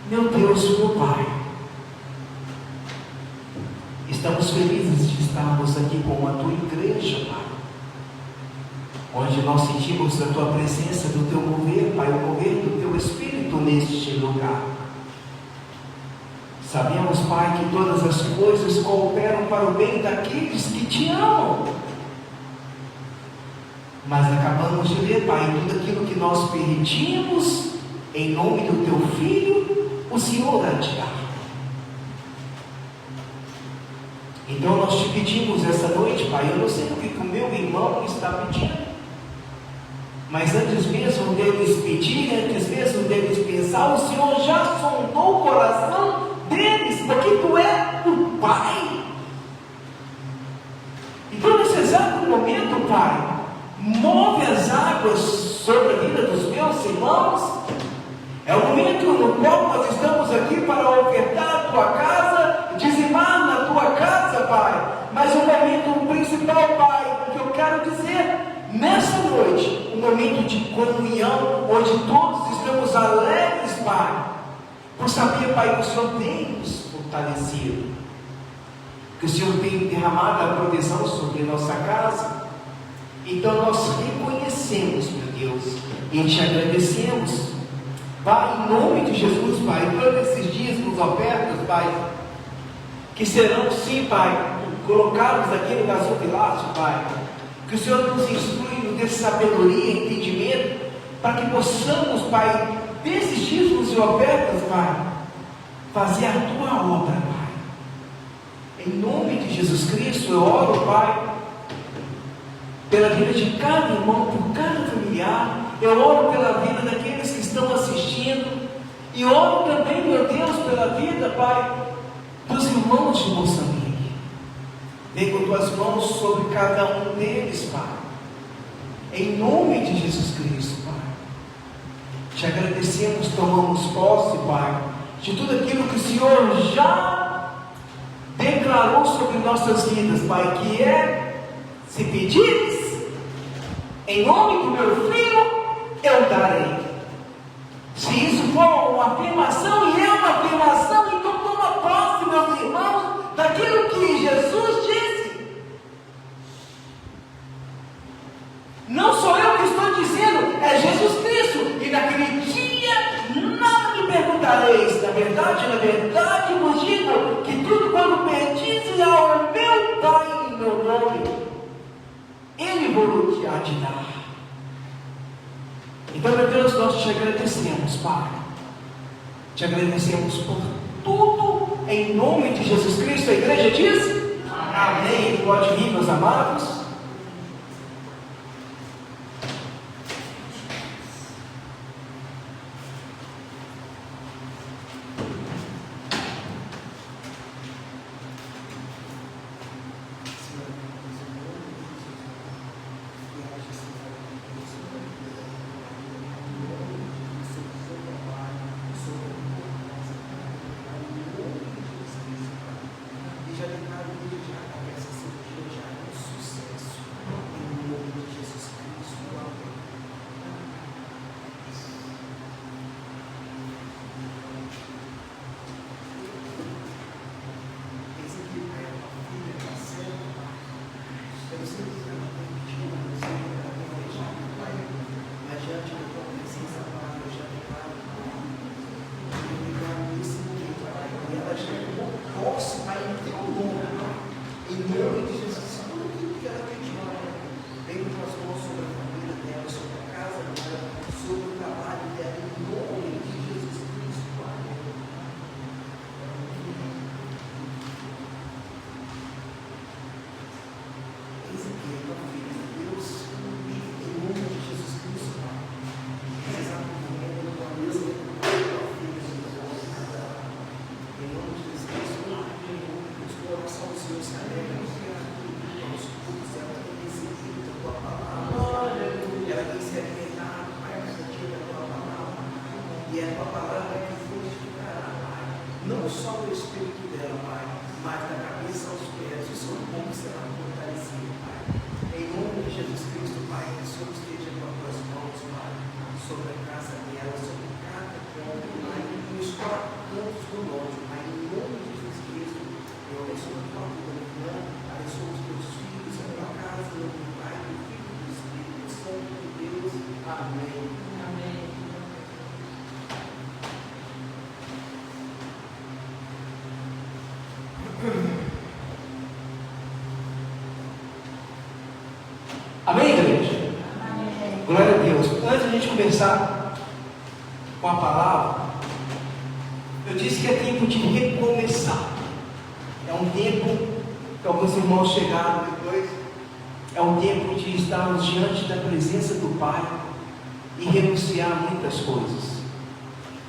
Meu Deus, meu Pai, estamos felizes de estarmos aqui com a Tua igreja, Pai, onde nós sentimos a Tua presença, do Teu mover, Pai, o mover do Teu Espírito neste lugar. Sabemos, Pai, que todas as coisas cooperam para o bem daqueles que Te amam. Mas acabamos de ler, Pai, tudo aquilo que nós permitimos, em nome do Teu Filho, o Senhor há de dar. Então nós Te pedimos essa noite, Pai, eu não sei o que o meu irmão está pedindo, mas antes mesmo deles pedirem, antes mesmo deles pensar, o Senhor já sondou o coração deles, porque Tu é o Pai. Então nesse exato momento, Pai, move as águas sobre a vida dos meus irmãos. É o momento no qual nós estamos aqui para ofertar a Tua casa, dizimar na Tua casa, Pai. Mas o momento principal, Pai, que eu quero dizer, nessa noite, um momento de comunhão, onde todos estamos alegres, Pai, por saber, Pai, que o Senhor tem nos fortalecido, que o Senhor tem derramado a proteção sobre a nossa casa. Então nós reconhecemos, meu Deus, e Te agradecemos, Pai, em nome de Jesus, Pai, todos esses dias nos ofertas, Pai, que serão sim, Pai, colocados aqui no gasofilácio, Pai, que o Senhor nos instrui, nos dê sabedoria, entendimento, para que possamos, Pai, desses dízimos e ofertas, Pai, fazer a Tua obra, Pai. Em nome de Jesus Cristo, eu oro, Pai, pela vida de cada irmão, por cada familiar. Eu oro pela vida daqueles que estão assistindo, e oro também, meu Deus, pela vida, Pai, dos irmãos de Moçambique. Vem com Tuas mãos sobre cada um deles, Pai, em nome de Jesus Cristo, Pai. Te agradecemos, tomamos posse, Pai, de tudo aquilo que o Senhor já declarou sobre nossas vidas, Pai, que é: se pedires em nome do Meu Filho, eu darei. Se isso for uma afirmação, e é uma afirmação, então toma posse, meus irmãos, daquilo que Jesus disse. Não sou eu que estou dizendo, é Jesus Cristo. E naquele dia nada me perguntareis. Na verdade vos digo que tudo quanto pedis ao meu Pai em meu nome, Ele vos há de dar. Então, meu Deus, nós Te agradecemos, Pai. Te agradecemos por tudo, em nome de Jesus Cristo. A igreja diz: amém. Pode vir, meus amados. E é a Tua palavra que fortificará, Pai, não só o espírito dela, Pai, mas da cabeça aos pés, o seu corpo será fortalecido, Pai. Em nome de Jesus Cristo, Pai, que o Senhor esteja com as Tuas mãos, Pai, sobre a casa dela, sobre cada ponto, Pai, e nos quatro cantos do norte. Pai, em nome de Jesus Cristo, eu abençoo a tua vida, minha irmã, abençoo os teus filhos, a tua casa, meu Pai, do Filho e do Espírito Santo de Deus. Amém. Amém. Amém, igreja? Amém. Glória a Deus. Antes de a gente começar com a palavra, eu disse que é tempo de recomeçar. É um tempo que alguns irmãos chegaram depois. É um tempo de estarmos diante da presença do Pai e renunciar a muitas coisas.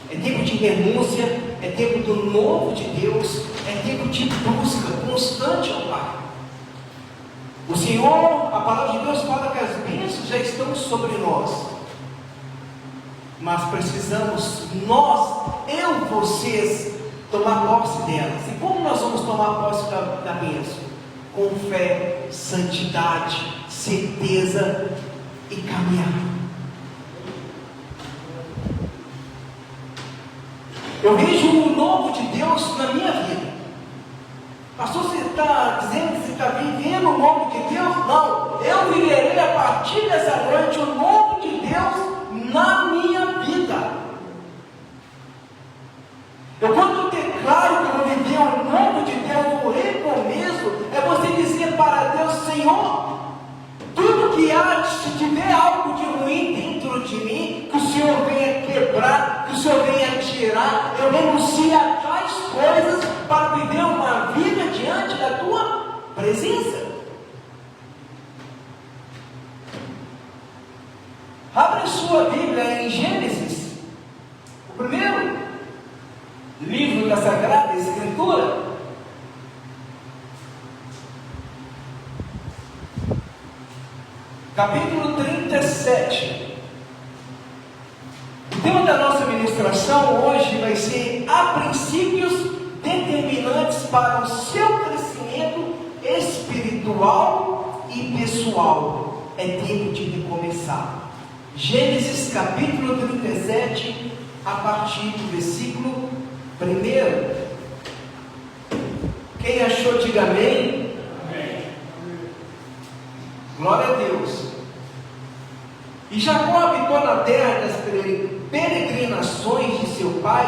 É tempo de renúncia, é tempo do novo de Deus, é tempo de busca constante ao Pai. O Senhor, a palavra de Deus fala que as bênçãos já estão sobre nós, mas precisamos vocês, tomar posse delas. E como nós vamos tomar posse da bênção? Com fé, santidade, certeza e caminhar. Eu vejo o novo de Deus na minha vida. Pastor, você está dizendo que você está vivendo o novo de Deus? Não, eu viverei a partir dessa noite o novo de Deus na minha vida. Eu quando declaro que eu vou viver o novo de Deus, o recomeço, é você dizer para Deus: Senhor, tudo que há, se tiver algo de ruim dentro de mim, que o Senhor venha quebrar, que o Senhor venha tirar, eu renuncio a tais coisas para viver uma vida diante da tua presença. Abre sua Bíblia em Gênesis, o primeiro livro da Sagrada Escritura, capítulo 37. O tema da nossa ministração hoje vai ser: há princípios determinantes para o seu crescimento espiritual e pessoal. É tempo de recomeçar. Gênesis capítulo 37, a partir do versículo 1. Quem achou, diga amém. Amém. Glória a Deus. E Jacó habitou na terra das peregrinações de seu pai,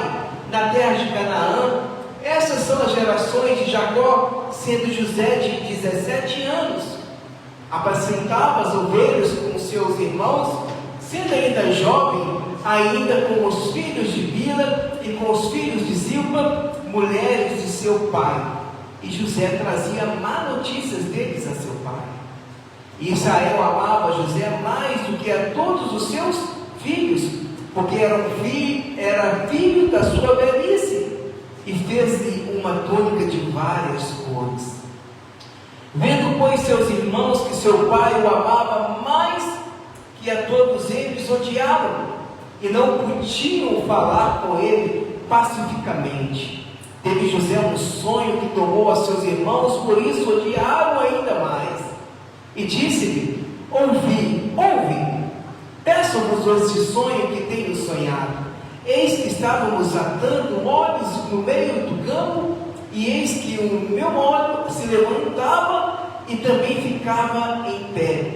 na terra de Canaã. Essas são as gerações de Jacó, sendo José de 17 anos. Apacentava as ovelhas com seus irmãos, sendo ainda jovem, ainda com os filhos de Bila e com os filhos de Zilpa, mulheres de seu pai. E José trazia má notícias deles a seu pai. E Israel amava José mais do que a todos os seus filhos, porque era filho da sua velhice, e fez-lhe uma túnica de várias cores. Vendo, pois, seus irmãos que seu pai o amava mais que a todos eles, odiavam, e não podiam falar com ele pacificamente. Teve José um sonho que tomou a seus irmãos, por isso odiaram ainda mais. E disse-lhe: ouvi, peço-vos esse sonho que tenho sonhado. Eis que estávamos atando molhos no meio do campo, e eis que o meu molho se levantava e também ficava em pé.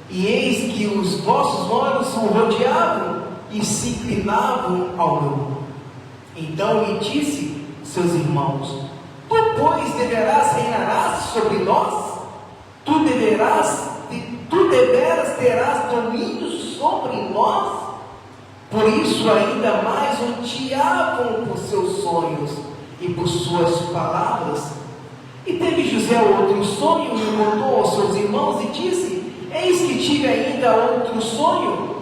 E eis que os vossos molhos o rodeavam e se inclinavam ao meu. Então lhe disse seus irmãos: tu, pois, deverás reinar sobre nós? Tu deveras terás domínio sobre nós? Por isso ainda mais odiavam por seus sonhos e por suas palavras. E teve José outro sonho, e contou aos seus irmãos e disse: eis que tive ainda outro sonho,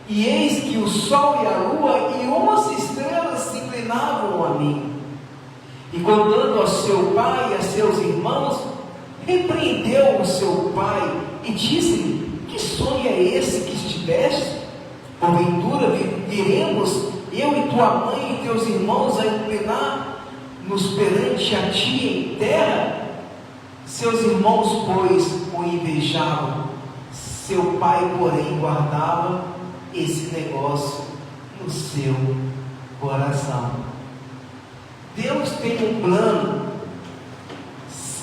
e eis que o sol e a lua e 11 estrelas se inclinavam a mim. E contando a seu pai e a seus irmãos, repreendeu o seu pai e disse-lhe: que sonho é esse que estiveste? Porventura viremos eu e tua mãe e teus irmãos a inclinar-nos perante a ti em terra? Seus irmãos, pois, o invejavam. Seu pai, porém, guardava esse negócio no seu coração. tem um plano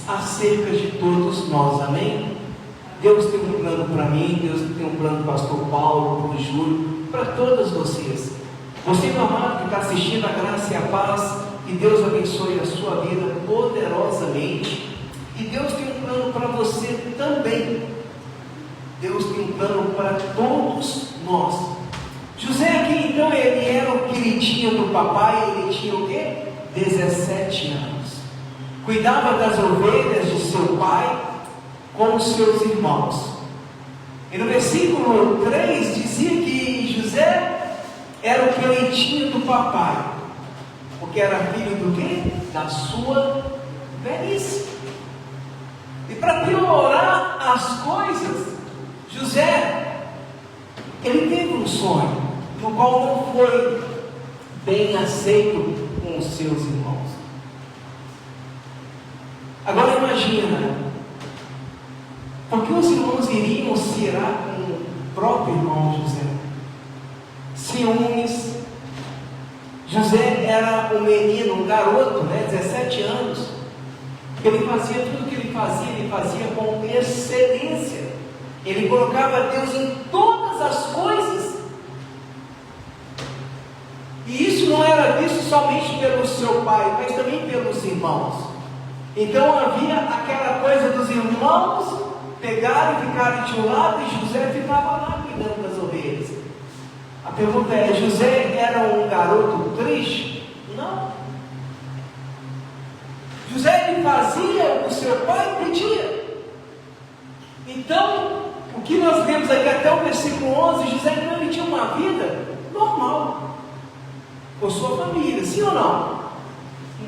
acerca de todos nós, amém? Deus tem um plano para mim, Deus tem um plano para o pastor Paulo, para o Júlio, para todas vocês. Você, meu amado, que está assistindo, a graça e a paz, que Deus abençoe a sua vida poderosamente. E Deus tem um plano para você também. Deus tem um plano para todos nós. José aqui, então, ele era o queridinho do papai. Ele tinha o quê? 17 anos. Cuidava das ovelhas de seu pai com os seus irmãos. E no versículo 3 dizia que José era o queridinho do papai, porque era filho do quê? Da sua velhice. E para piorar as coisas, José, ele teve um sonho, no qual não foi bem aceito com os seus irmãos. Agora imagina, porque os irmãos iriam se irar com o próprio irmão José? Ciúmes. José era um menino, um garoto, 17 anos. Ele fazia tudo que ele fazia com excelência. Ele colocava Deus em todas as coisas. E isso não era visto somente pelo seu pai, mas também pelos irmãos. Então havia aquela coisa dos irmãos pegarem e ficarem de um lado, e José ficava lá cuidando das ovelhas. A pergunta é: José era um garoto triste? Não. José, ele fazia o que seu pai pedia. Então, o que nós vemos aqui até o versículo 11, José, então, ele tinha uma vida normal com sua família, sim ou não?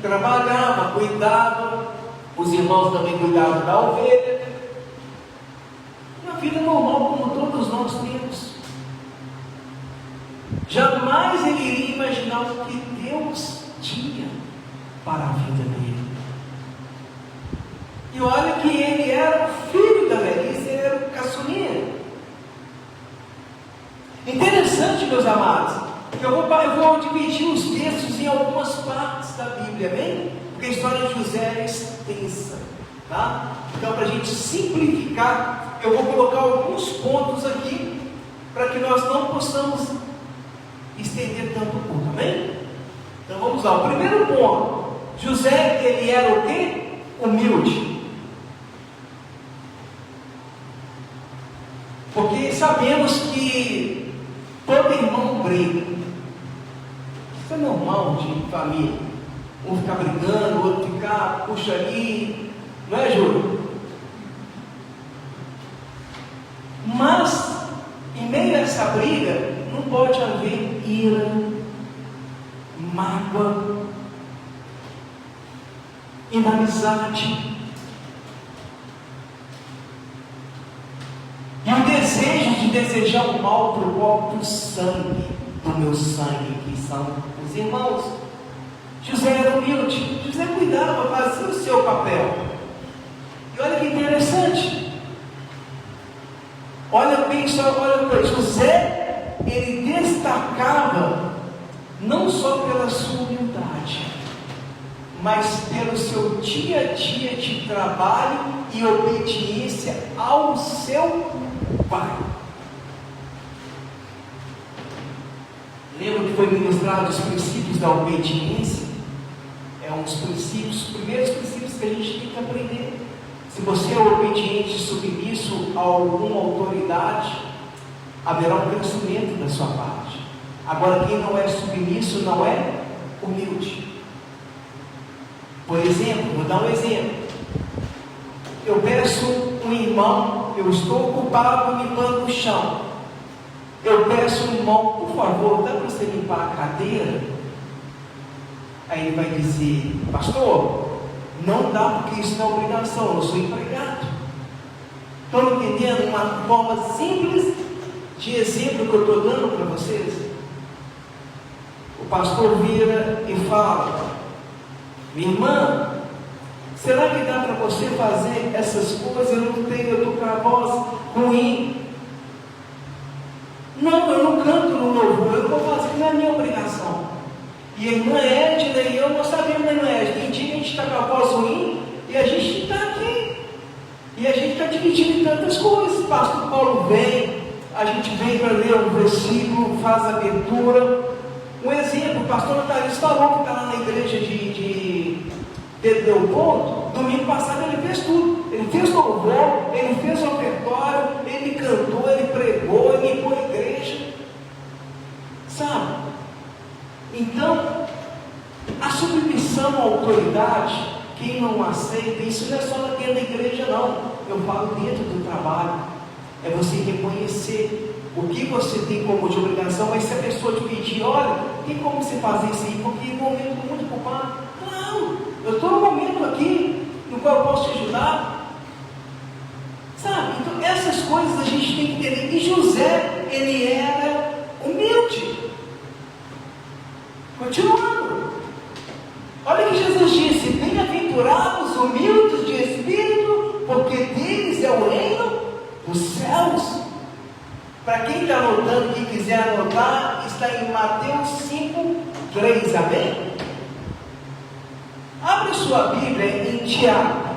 Trabalhava, cuidava, os irmãos também cuidavam da ovelha. Uma vida normal como todos nós temos. Jamais ele iria imaginar o que Deus tinha para a vida dele. E olha que ele era o filho da velhice, ele era o caçulinha. Interessante, meus amados. Eu vou dividir os textos em algumas partes da Bíblia, amém? Porque a história de José é extensa, tá? Então, para a gente simplificar, eu vou colocar alguns pontos aqui, para que nós não possamos estender tanto o culto, amém? Então vamos lá. O primeiro ponto: José, ele era o quê? Humilde. Porque sabemos que todo irmão briga. Isso é normal de família. Um ficar brigando, o outro ficar, puxa ali, não é, Júlio? Mas, em meio a essa briga, não pode haver ira, mágoa, inimizade. E o desejo de desejar o mal para o próprio sangue, do meu sangue, que são os irmãos. José era humilde, José cuidava, fazia o seu papel. E olha que interessante. Olha bem só, olha bem, José, ele destacava não só pela sua humildade, mas pelo seu dia a dia de trabalho e obediência ao seu pai. Lembra que foi ministrado os princípios da obediência? É um dos princípios, os primeiros princípios que a gente tem que aprender. Se você é obediente e submisso a alguma autoridade, haverá um crescimento da sua parte. Agora, quem não é submisso não é humilde. Por exemplo, vou dar um exemplo. Eu peço um irmão, eu estou ocupado limpando o chão. Eu peço um irmão, por favor, dá para você limpar a cadeira? Aí ele vai dizer: pastor, não dá, porque isso não é obrigação, eu sou empregado. Estão entendendo uma forma simples de exemplo que eu estou dando para vocês? O pastor vira e fala: minha irmã, será que dá para você fazer essas coisas? Eu não tenho, eu estou com a voz ruim. Não, eu não canto no louvor, eu vou fazer, não é minha obrigação. E a irmã Edna e eu não sabemos, né, irmã Edna? para ler um versículo, faz a abertura. Um exemplo, o pastor Thaís falou que está lá na igreja de Leopoldo. Domingo passado ele fez tudo. Ele fez louvor, ele fez ofertório, ele cantou, ele pregou, ele limpou a igreja. Sabe? Então, a submissão à autoridade, quem não aceita, isso não é só dentro da igreja não. Eu falo dentro do trabalho. É você reconhecer o que você tem como de obrigação, mas se a pessoa te pedir, olha, tem como você fazer isso aí, porque é um momento muito ocupado. Claro, eu estou num momento aqui no qual eu posso te ajudar. Sabe? Então essas coisas a gente tem que entender. E José, ele era humilde. Continuando. Olha o que Jesus disse: bem-aventurados os humildes de espírito, porque deles é o reino dos céus. Para quem está anotando, quem quiser anotar, está em Mateus 5:3, amém? Abre sua Bíblia em Tiago.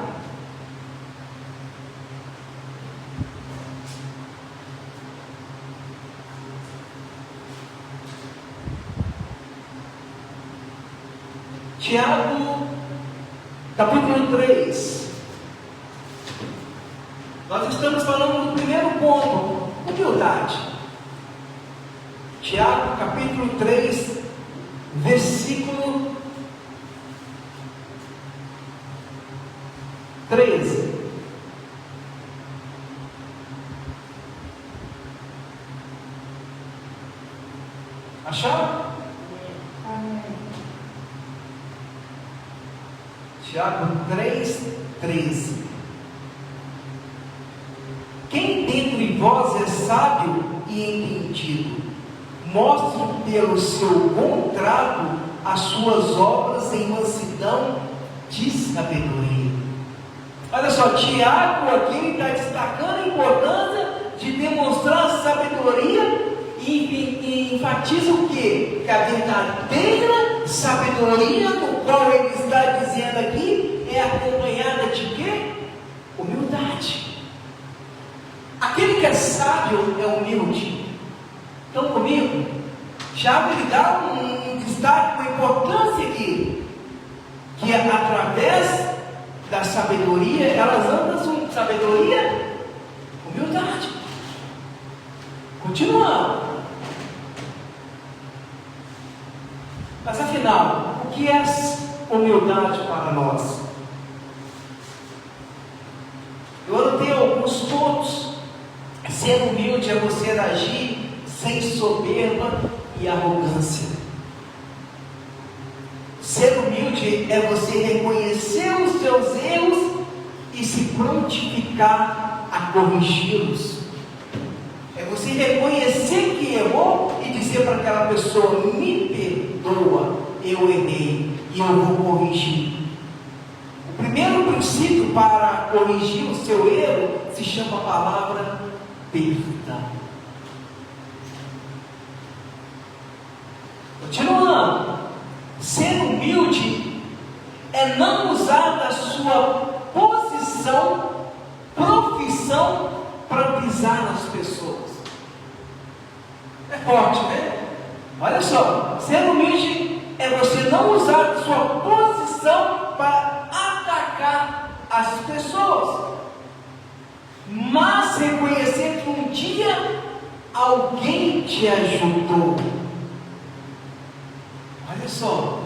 Tiago, capítulo 3. Nós estamos falando do primeiro ponto, humildade. Tiago, capítulo 3, versículo 13. Acharam? Tiago 3:13. Quem dentre vós é sábio e entendido, mostre pelo seu bom trato as suas obras em mansidão de sabedoria. Olha só, Tiago aqui está destacando a importância de demonstrar sabedoria e enfatiza o quê? Que a verdadeira sabedoria, no qual ele está dizendo aqui, é acompanhada de quê? Humildade. Aquele que é sábio é humilde. Estão comigo? Tiago ele dá um destaque, uma importância aqui, que é através da sabedoria, elas andam com sabedoria, humildade. Continuando. Mas afinal, o que é humildade para nós? Eu anotei alguns pontos. Ser humilde é você agir sem soberba e arrogância. Ser humilde é você reconhecer os seus erros e se prontificar a corrigi-los. É você reconhecer que errou e dizer para aquela pessoa: me perdoa, eu errei e eu vou corrigir. O primeiro princípio para corrigir o seu erro se chama a palavra perdão. Continuando, ser humilde é não usar da sua posição, profissão para pisar nas pessoas. É forte, né? Olha só, ser humilde é você não usar da sua posição para atacar as pessoas, mas reconhecer que um dia alguém te ajudou. Olha só,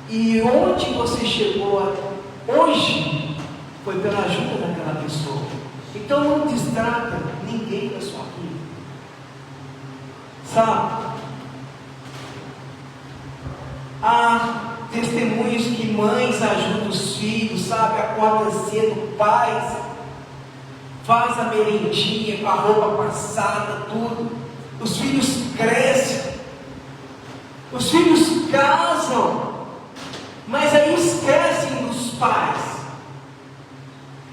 e onde você chegou hoje foi pela ajuda daquela pessoa. Então não distrata ninguém da sua vida, sabe? Há testemunhos que mães ajudam os filhos, sabe? Acorda cedo, pais, faz a merendinha com a roupa passada, tudo. Os filhos crescem, os filhos casam, mas aí esquecem dos pais.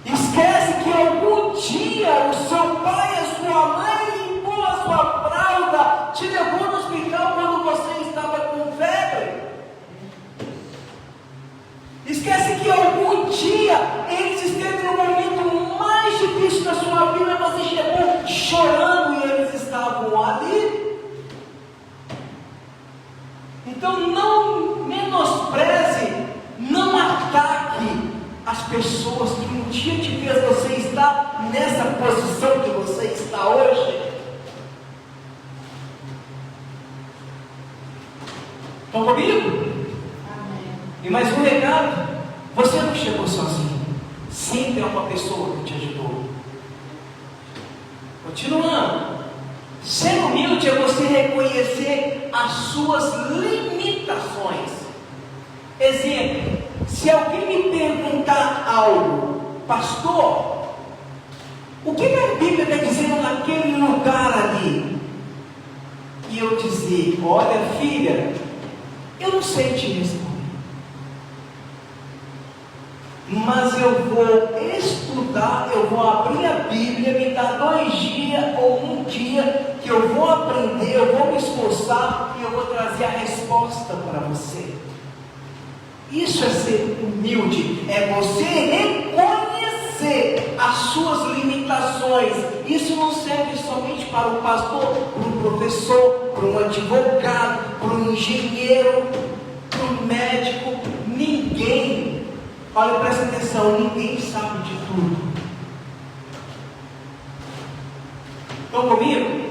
Esquece que algum dia o seu pai, a sua mãe limpou a sua fralda, te levou no hospital quando você estava com febre. Esquece que algum dia eles esteve no momento mais difícil da sua vida, você chegou chorando e eles estavam Então não menospreze, não ataque as pessoas que um dia te fez você estar nessa posição que você está hoje. Estão comigo? Amém. E mais um recado: você não chegou sozinho, sempre é uma pessoa que te ajudou. Continuando, ser humilde é você reconhecer as suas limitações. Exemplo: se alguém me perguntar algo, pastor, o que a Bíblia está dizendo naquele lugar ali? E eu dizer: olha, filha, eu não sei te responder, mas eu vou estudar, eu vou abrir a Bíblia, me dá 2 dias ou 1 dia, que eu vou aprender, eu vou me esforçar e eu vou trazer a resposta para você. Isso é ser humilde, é você reconhecer as suas limitações. Isso não serve somente para o pastor, para um professor, para um advogado, para um engenheiro, para um médico. Ninguém, olha, presta atenção, ninguém sabe de tudo. Estão comigo?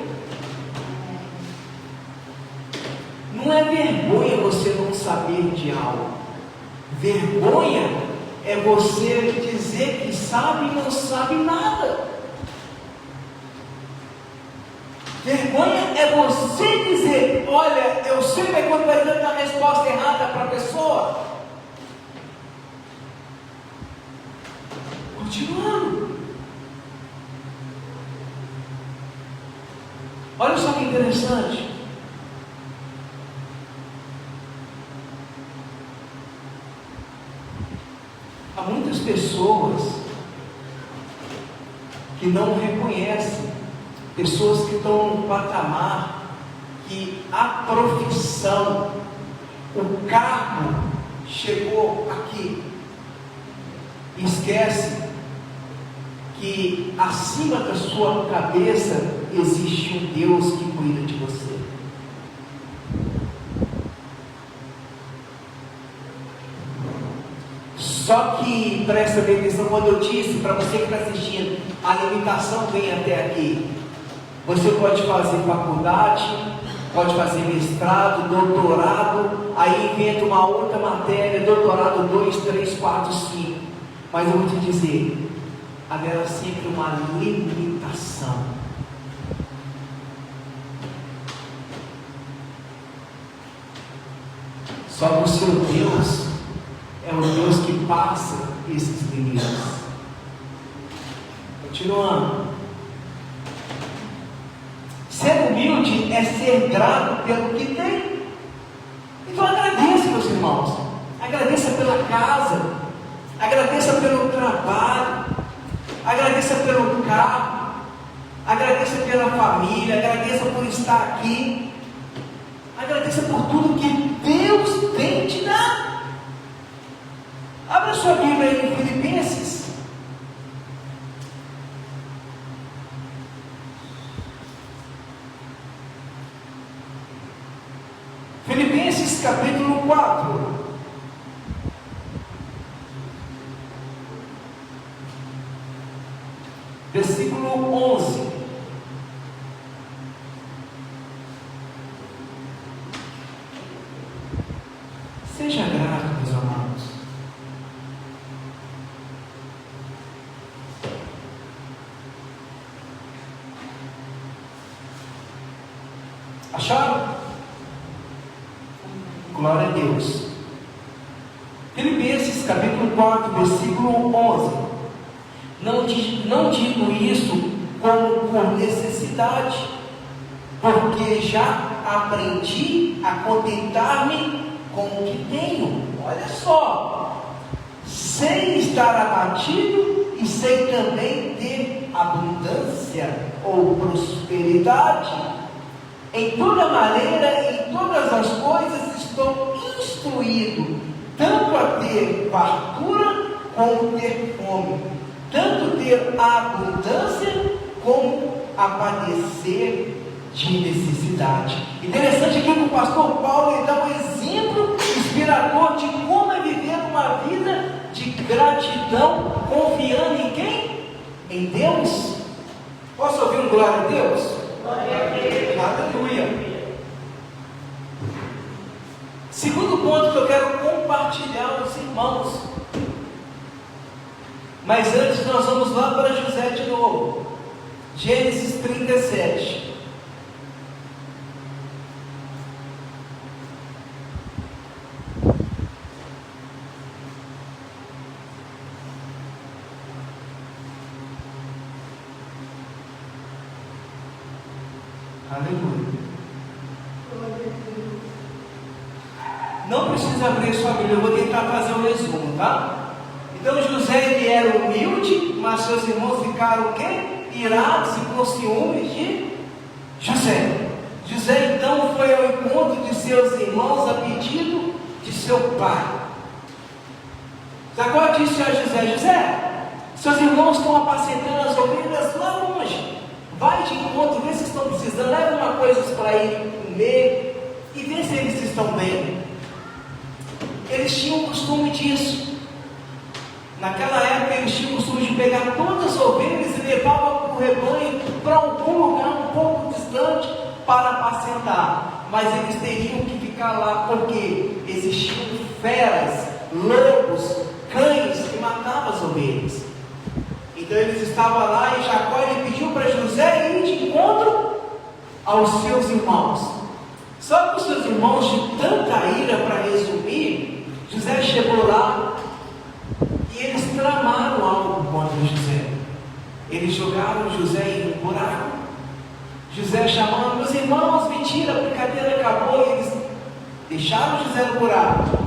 Não é vergonha você não saber de algo. Vergonha é você dizer que sabe e não sabe nada. Vergonha é você dizer: olha, eu sei, mas quando vai dar a resposta errada para a pessoa. Continuando. Olha só que interessante. Há muitas pessoas que não reconhecem, pessoas que estão num patamar que a profissão, o cargo chegou aqui. Esquece que acima da sua cabeça existe um Deus que cuida de você. Só que presta bem atenção quando eu disse para você que está assistindo, a limitação vem até aqui. Você pode fazer faculdade, pode fazer mestrado, doutorado, aí inventa uma outra matéria, doutorado 2, 3, 4, 5. Mas eu vou te dizer, haverá sempre uma limitação. Só que o seu Deus é o Deus que passa esses limites. Continuando. Ser humilde é ser grato pelo que tem. Então agradeça, meus irmãos. Agradeça pela casa. Agradeça pelo trabalho. Agradeça pelo carro. Agradeça pela família. Agradeça por estar aqui. Agradeça por tudo que Deus tem te dado. Abra sua Bíblia aí em Filipenses. Filipenses capítulo 4. Versículo 11. Seja grato, meus amados. Acharam? Glória a Deus. Filipenses capítulo 4, versículo 11. Não digo isso como por necessidade, porque já aprendi a contentar-me com o que tenho. Olha só, sei estar abatido e sei também ter abundância ou prosperidade. Em toda maneira, em todas as coisas estou instruído, tanto a ter fartura como ter fome, tanto ter abundância como a padecer de necessidade. Interessante aqui que o pastor Paulo ele dá um exemplo inspirador de como é viver uma vida de gratidão, confiando em quem? Em Deus. Posso ouvir um glória a Deus? Glória a Deus. Aleluia. Segundo ponto que eu quero compartilhar com os irmãos. Mas antes nós vamos lá para José de novo. Gênesis 37. Aleluia. Não precisa abrir sua Bíblia, eu vou tentar fazer um resumo, tá? Então José ele era humilde, mas seus irmãos ficaram o quê? Irados e com ciúmes de José. José então foi ao encontro de seus irmãos a pedido de seu pai. Jacó disse a José: José, seus irmãos estão apacentando as ovelhas lá longe. Vai de encontro, vê se estão precisando, leva uma coisa para ir comer e vê se eles estão bem. Eles tinham o costume disso. Naquela época eles tinham o costume de pegar todas as ovelhas e levavam o rebanho para algum lugar um pouco distante para apacentar. Mas eles teriam que ficar lá porque existiam feras, lobos, cães que matavam as ovelhas. Então eles estavam lá e Jacó ele pediu para José ir de encontro aos seus irmãos. Só que os seus irmãos, de tanta ira, para resumir, José chegou lá e eles tramaram algo contra José. Eles jogaram José em um buraco. José chamando: meus irmãos, mentira, a brincadeira acabou. E eles deixaram José no buraco.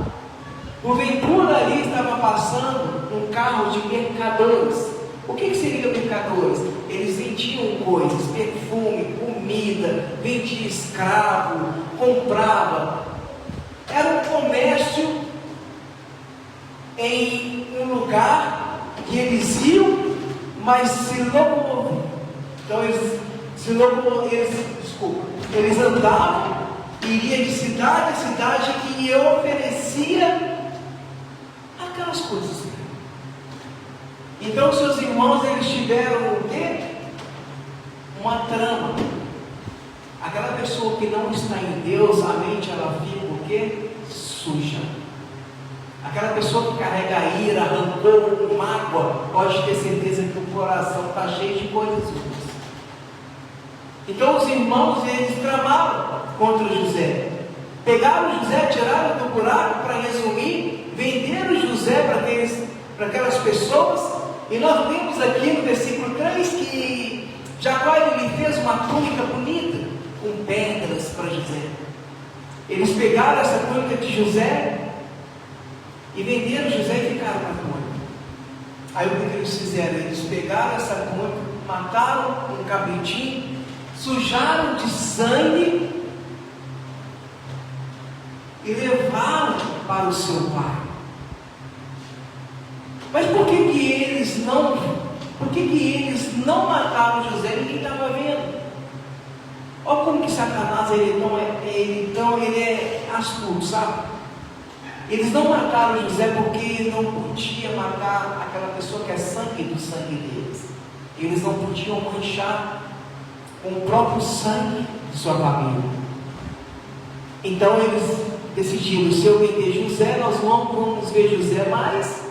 Porventura ali estava passando um carro de mercadores. O que seria mercadores? Eles vendiam coisas, perfume, comida, vendiam escravo, comprava. Era um comércio em um lugar que eles iam, mas se locomoviam. Então eles andavam, iriam de cidade a cidade que oferecia aquelas coisas. Então seus irmãos eles tiveram o quê? Uma trama. Aquela pessoa que não está em Deus, a mente ela fica o quê? Suja. Aquela pessoa que carrega ira, rancor, mágoa, pode ter certeza que o coração está cheio de coisas ruins. Então os irmãos eles tramaram contra José. Pegaram José, tiraram do buraco, para resumir, venderam José para aquelas pessoas. E nós vemos aqui no versículo 3 que Jacó lhe fez uma túnica bonita com pedras para José. Eles pegaram essa túnica de José e venderam José e ficaram com a túnica. Aí o que eles fizeram? Eles pegaram essa túnica, mataram um cabritinho, sujaram de sangue e levaram para o seu pai. Mas por que eles não mataram José? Ninguém estava vendo. Olha como que Satanás ele é astuto, sabe? Eles não mataram José porque não podia matar aquela pessoa que é sangue do sangue deles. Eles não podiam manchar com o próprio sangue de sua família. Então eles decidiram: se eu vender José, nós não vamos ver José mais.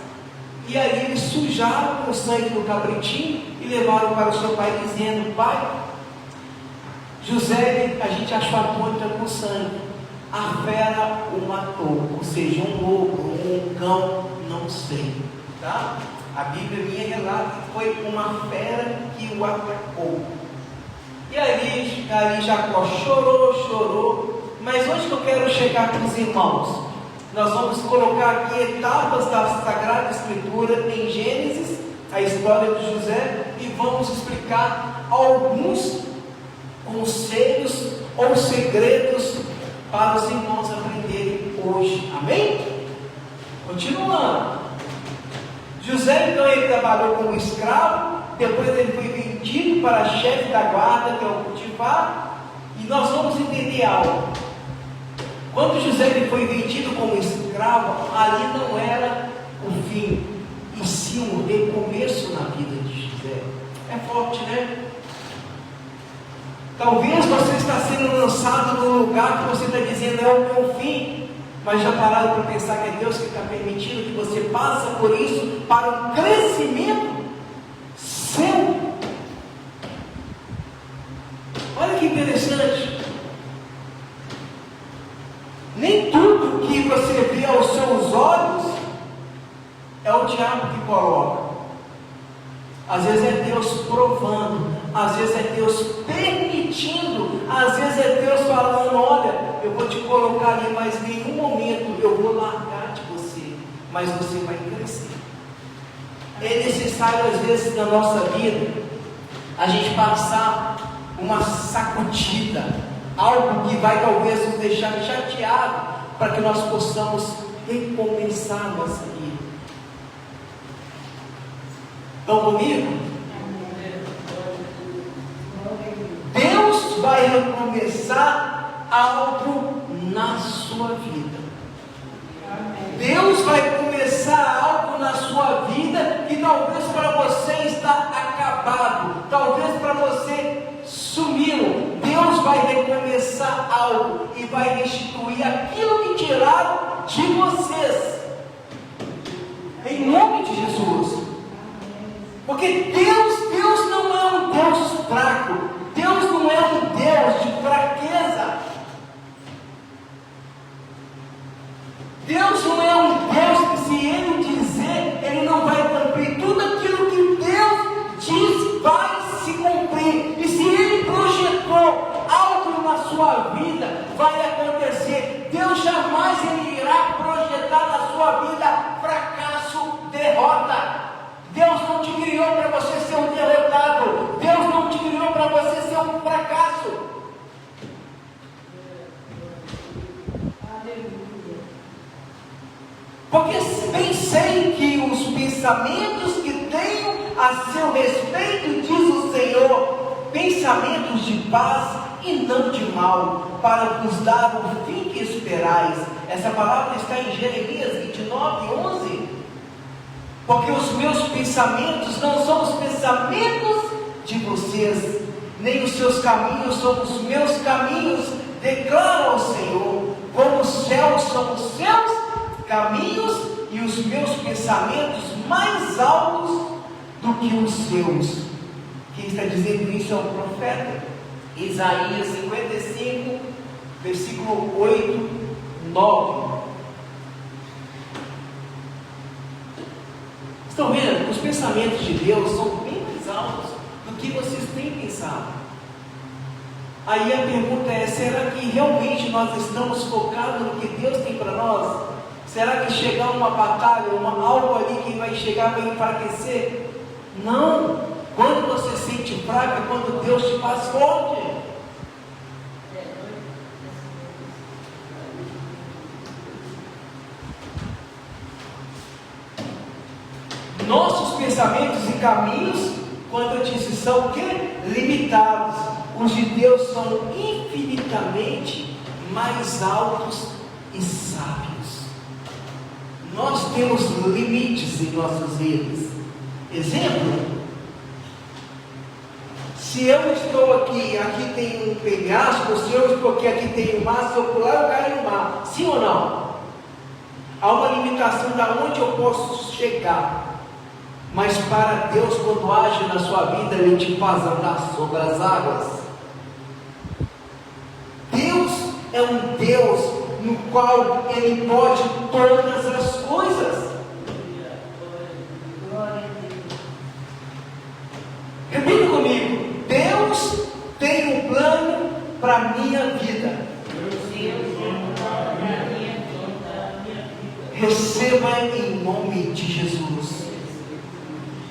E aí eles sujaram o sangue do cabritinho e levaram para o seu pai, dizendo: pai, José, a gente achou a túnica com sangue, a fera o matou, ou seja, um lobo, um cão, não sei, tá? A Bíblia minha relata que foi uma fera que o atacou. E aí Jacó chorou, mas onde que eu quero chegar com os irmãos? Nós vamos colocar aqui etapas da Sagrada Escritura em Gênesis, a história de José, e vamos explicar alguns conselhos ou segredos para os irmãos aprenderem hoje. Amém? Continuando. José então ele trabalhou como escravo, depois ele foi vendido para chefe da guarda, que é o Potifar, E nós vamos entender algo. Quando José ele foi vendido como escravo, ali não era o fim, e sim o recomeço na vida de José. É forte, né? Talvez você está sendo lançado num lugar que você está dizendo é o meu fim, mas já pararam para pensar que é Deus que está permitindo que você passe por isso para um crescimento seu. Olha que interessante. Nem tudo que você vê aos seus olhos é o diabo que coloca. Às vezes é Deus provando, às vezes é Deus permitindo, às vezes é Deus falando: olha, eu vou te colocar ali, mas em nenhum momento eu vou largar de você, mas você vai crescer. É necessário às vezes na nossa vida a gente passar uma sacudida, algo que vai talvez nos deixar chateado, para que nós possamos recomeçar a nossa vida. Estão comigo? Deus vai recomeçar algo na sua vida. Deus vai começar algo na sua vida que talvez para você está acabado, talvez para você sumiu. Deus vai recomeçar algo e vai restituir aquilo que tiraram de vocês, em nome de Jesus. Porque Deus não é um Deus fraco, Deus não é um Deus de fraqueza, Deus não é um Deus que, se Ele dizer, Ele não vai cumprir. Tudo aquilo que Deus diz vai se cumprir. E se Ele projetou algo na sua vida, vai acontecer. Deus jamais Ele irá projetar na sua vida fracasso, derrota. Deus não te criou para você ser um derrotado. Deus não te criou para você ser um fracasso. Porque bem sei que os pensamentos que tenho a seu respeito, diz o Senhor, pensamentos de paz e não de mal, para vos dar o fim que esperais. Essa palavra está em Jeremias 29:11. Porque os meus pensamentos não são os pensamentos de vocês, nem os seus caminhos são os meus caminhos, declara o Senhor. Como os céus são os seus caminhos e os meus pensamentos mais altos do que os seus. Quem está dizendo isso é o profeta Isaías 55, versículo 8, 9. Estão vendo? Os pensamentos de Deus são bem mais altos do que vocês têm pensado. Aí a pergunta é: será que realmente nós estamos focados no que Deus tem para nós? Será que chegar uma batalha, algo ali que vai chegar, vai enfraquecer? Não. Quando você se sente fraco é quando Deus te faz forte. Nossos pensamentos e caminhos, quando eu disse, são o quê? Limitados. Os de Deus são infinitamente mais altos e sábios. Nós temos limites em nossos erros. Exemplo: se eu estou aqui tem um penhasco, se eu estou aqui tem um mar, se eu pular eu caio no mar. Sim ou não? Há uma limitação de onde eu posso chegar. Mas para Deus, quando age na sua vida, Ele te faz andar sobre as águas. Deus é um Deus no qual Ele pode todas as coisas. Repita comigo: Deus tem um plano para a minha vida. Receba em nome de Jesus.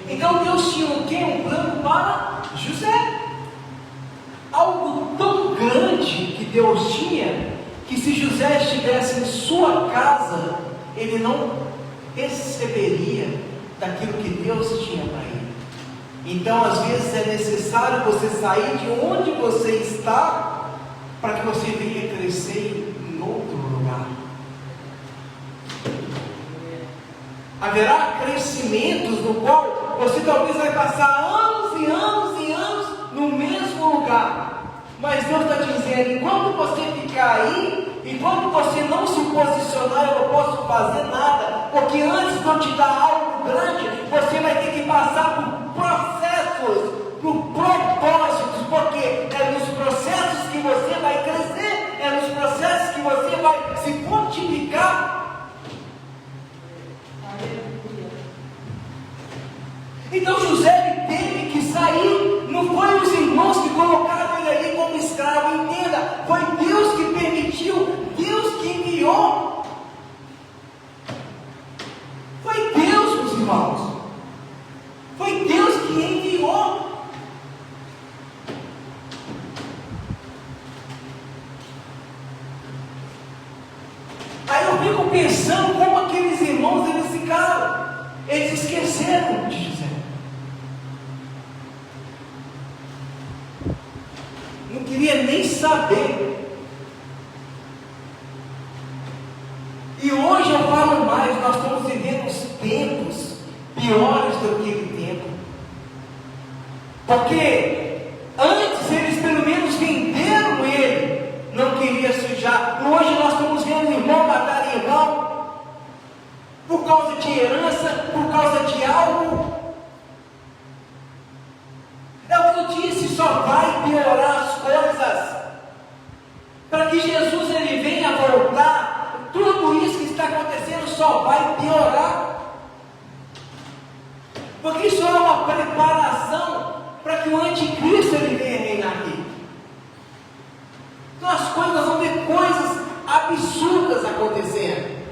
Então Deus tinha o quê? Um plano para José. Algo tão grande que Deus tinha, que se José estivesse em sua casa, ele não receberia daquilo que Deus tinha para ele. Então às vezes é necessário você sair de onde você está para que você venha crescer em outro lugar. Haverá crescimentos no qual você talvez vai passar anos e anos e anos no mesmo lugar. Mas Deus está dizendo, enquanto você ficar aí, enquanto você não se posicionar, eu não posso fazer nada. Porque antes de eu te dar algo grande, você vai ter que passar por processos, por propósitos. Porque é nos processos que você vai crescer, é nos processos que você vai se fortificar. Então José teve que sair, não foi os irmãos que colocaram ele ali como escravo, entenda, foi Deus que permitiu, Deus que enviou, foi Deus, meus irmãos, foi Deus que enviou. Aí eu fico pensando como aqueles irmãos, eles ficaram, eles esqueceram de José. Não queria nem saber. E hoje eu falo mais, nós estamos vivendo os tempos piores do que aquele tempo. Porque antes eles pelo menos venderam ele, não queria sujar. Hoje nós estamos vendo irmão matar irmão, por causa de herança, por causa de algo. É o que eu disse, só vai piorar as coisas. Para que Jesus ele venha voltar, tudo isso que está acontecendo só vai piorar. Porque isso é uma preparação para que o anticristo ele venha reinar aqui. Então as coisas, nós vamos ver coisas absurdas acontecendo.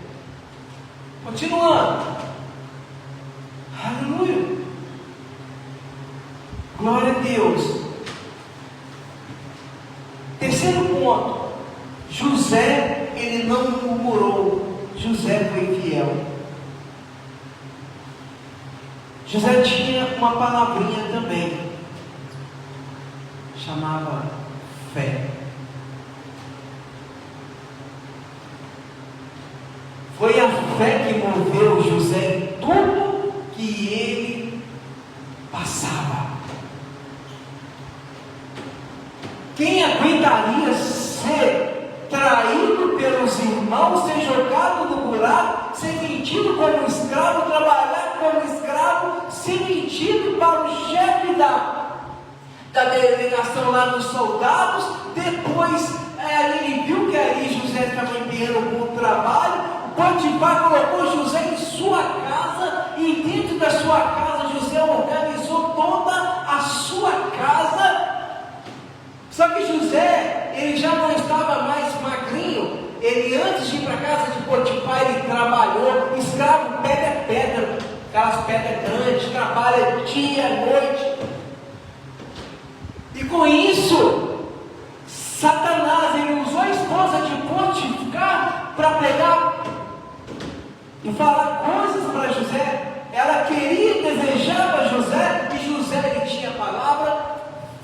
Continuando. Aleluia. Glória a Deus. Terceiro ponto. José, ele não murmurou. José foi fiel. José tinha uma palavrinha também. Chamava fé. Foi a fé que moveu José em tudo que ele passava. Quem aguentaria ser traído pelos irmãos, ser jogado no buraco, ser vendido como escravo, trabalhar como escravo, ser vendido para o chefe da delegação lá dos soldados? Depois ele viu que ali José estava empenhando um bom trabalho. Potifar colocou José em sua casa, e dentro da sua casa José organizou toda a sua casa. Só que José, ele já não estava mais magrinho. Ele, antes de ir para a casa de Potifar, ele trabalhou. Escravo pega pedra, aquelas pedras grandes, trabalha dia e noite. E com isso, Satanás, ele usou a esposa de Potifar para pegar e falar coisas para José. Ela queria, desejava José, e José, ele tinha a palavra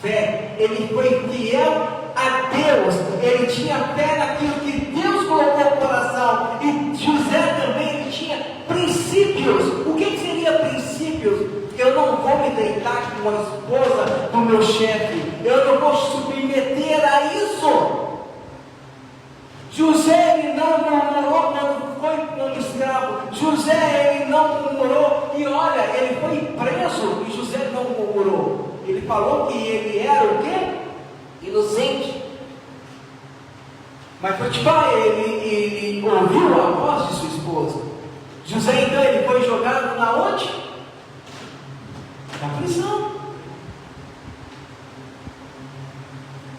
fé. Ele foi fiel a Deus, ele tinha fé naquilo que Deus colocou no coração. E José também, ele tinha princípios. O que seria princípios? Eu não vou me deitar com a esposa do meu chefe, eu não vou submeter a isso. José, ele não murmurou quando foi como escravo. José, ele não murmurou. E olha, ele foi preso e José não murmurou. Ele falou que ele era o quê? Inocente. Mas Potifar, ele ouviu a voz de sua esposa. José, então, ele foi jogado na onde? Na prisão.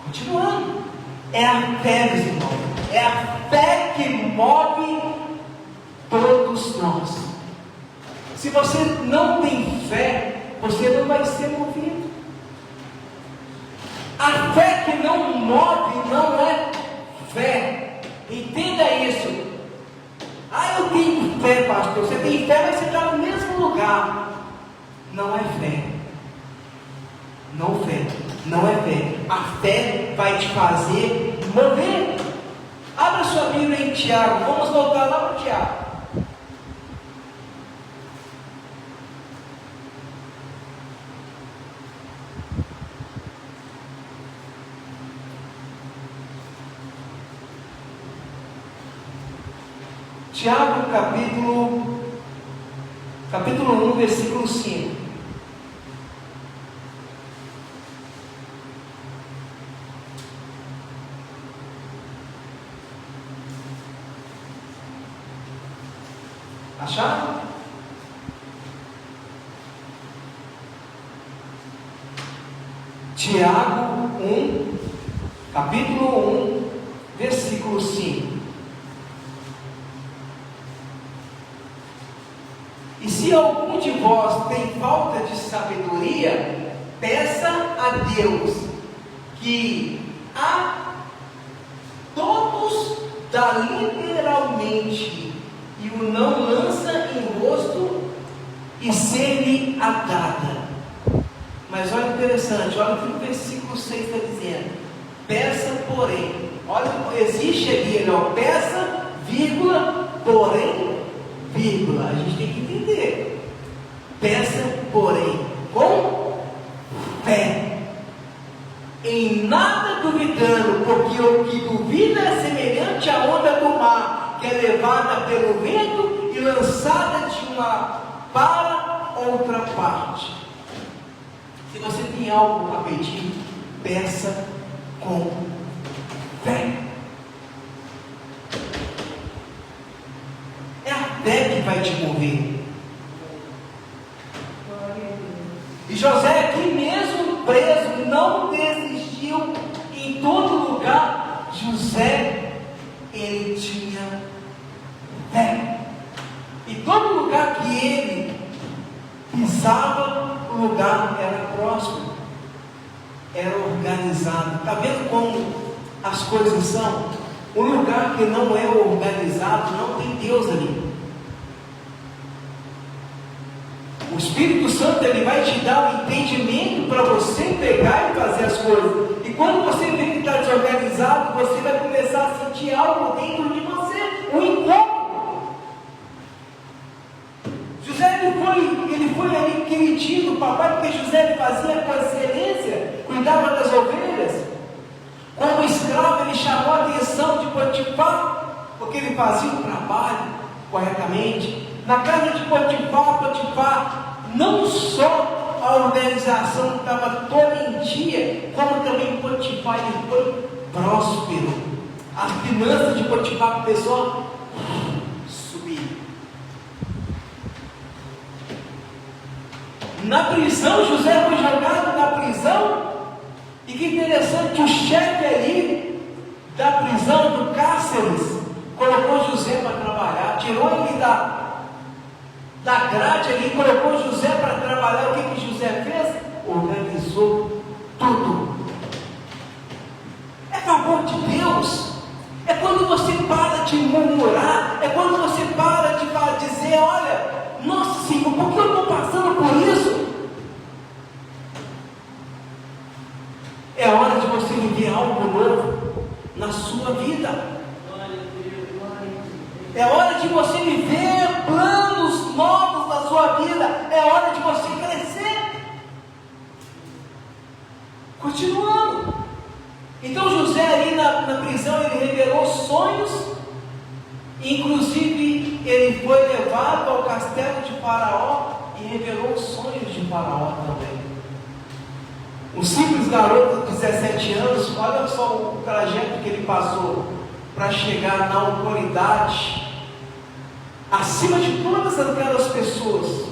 Continuando. É a fé, meus irmãos. É a fé que move todos nós. Se você não tem fé, você não vai ser movido. A fé que não move não é fé. Entenda isso. Eu tenho fé, pastor. Você tem fé, mas você está no mesmo lugar. Não é fé. Não é fé. A fé vai te fazer mover. Abra sua Bíblia em Tiago, vamos voltar lá para Tiago. Tiago, capítulo 1, versículo 5. Acharam? Tiago 1, capítulo 1, versículo 5. E se algum de vós tem falta de sabedoria, peça a Deus, que a todos dá liberalmente, e o não lança em rosto, e ser-lhe a dada. Mas olha interessante, olha o que o versículo 6 está dizendo. Peça, porém, olha, existe ali, não, peça, vírgula, porém, vírgula, a gente tem que entender. Peça, porém, com fé, em nada duvidando, porque o que duvida é semelhante à onda do mar, que é levada pelo vento e lançada de uma para outra parte. Se você tem algo a pedir, peça com fé. É a fé que vai te mover. E José, aqui mesmo preso, não desistiu. Em todo lugar, José, ele tinha fé. E todo lugar que ele pisava, o lugar era próspero, era organizado. Está vendo como as coisas são? Um lugar que não é organizado, não tem Deus ali. O Espírito Santo, ele vai te dar o entendimento para você pegar e fazer as coisas. E quando você vê que está desorganizado, você vai começar a sentir algo dentro de você, um incômodo. José, ele foi ali queridinho do papai, porque José ele fazia com excelência, cuidava das ovelhas. Como escravo, ele chamou a atenção de Potifar, porque ele fazia o trabalho corretamente. Na casa de Potifar, não só a organização estava toda em dia, como também Potifar ele foi próspero. As finanças de Potifar começou a subir. Na prisão, José foi jogado na prisão. E que interessante, o chefe ali da prisão, do cárceres, colocou José para trabalhar, tirou ele da grade ali, colocou José para trabalhar. O que José fez? Organizou tudo. É favor de Deus. É quando você para de murmurar, é quando você para de dizer, olha, nossa Senhor, por que eu estou passando por isso? É hora de você viver algo novo na sua vida. É hora de você viver planos novos na sua vida. É hora de você crescer. Continuando. Então José ali na prisão, ele revelou sonhos. Inclusive ele foi levado ao castelo de Faraó e revelou os sonhos de Faraó também. Um simples garoto de 17 anos, olha só o trajeto que ele passou para chegar na autoridade, acima de todas aquelas pessoas,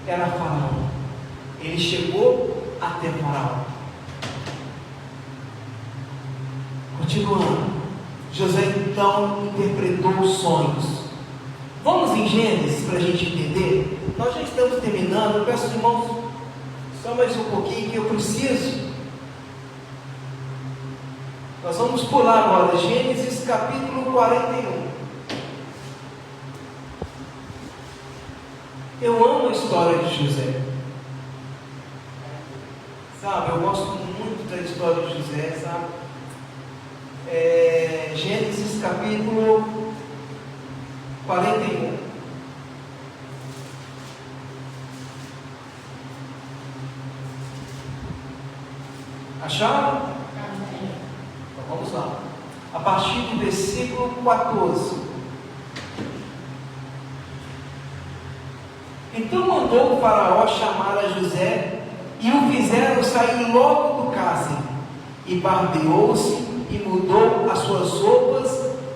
era Faraó. Ele chegou até Faraó. Continuando, José então interpretou os sonhos. Vamos em Gênesis para a gente entender? Nós já estamos terminando. Eu peço, irmãos, só mais um pouquinho que eu preciso. Nós vamos pular agora, Gênesis capítulo 41. Eu amo a história de José. Sabe, eu gosto muito da história de José, sabe? Gênesis capítulo 41. Acharam? Então vamos lá. A partir do versículo 14. Então mandou o faraó chamar a José, e o fizeram sair logo do cárcere, e barbeou-se, e mudou as suas roupas,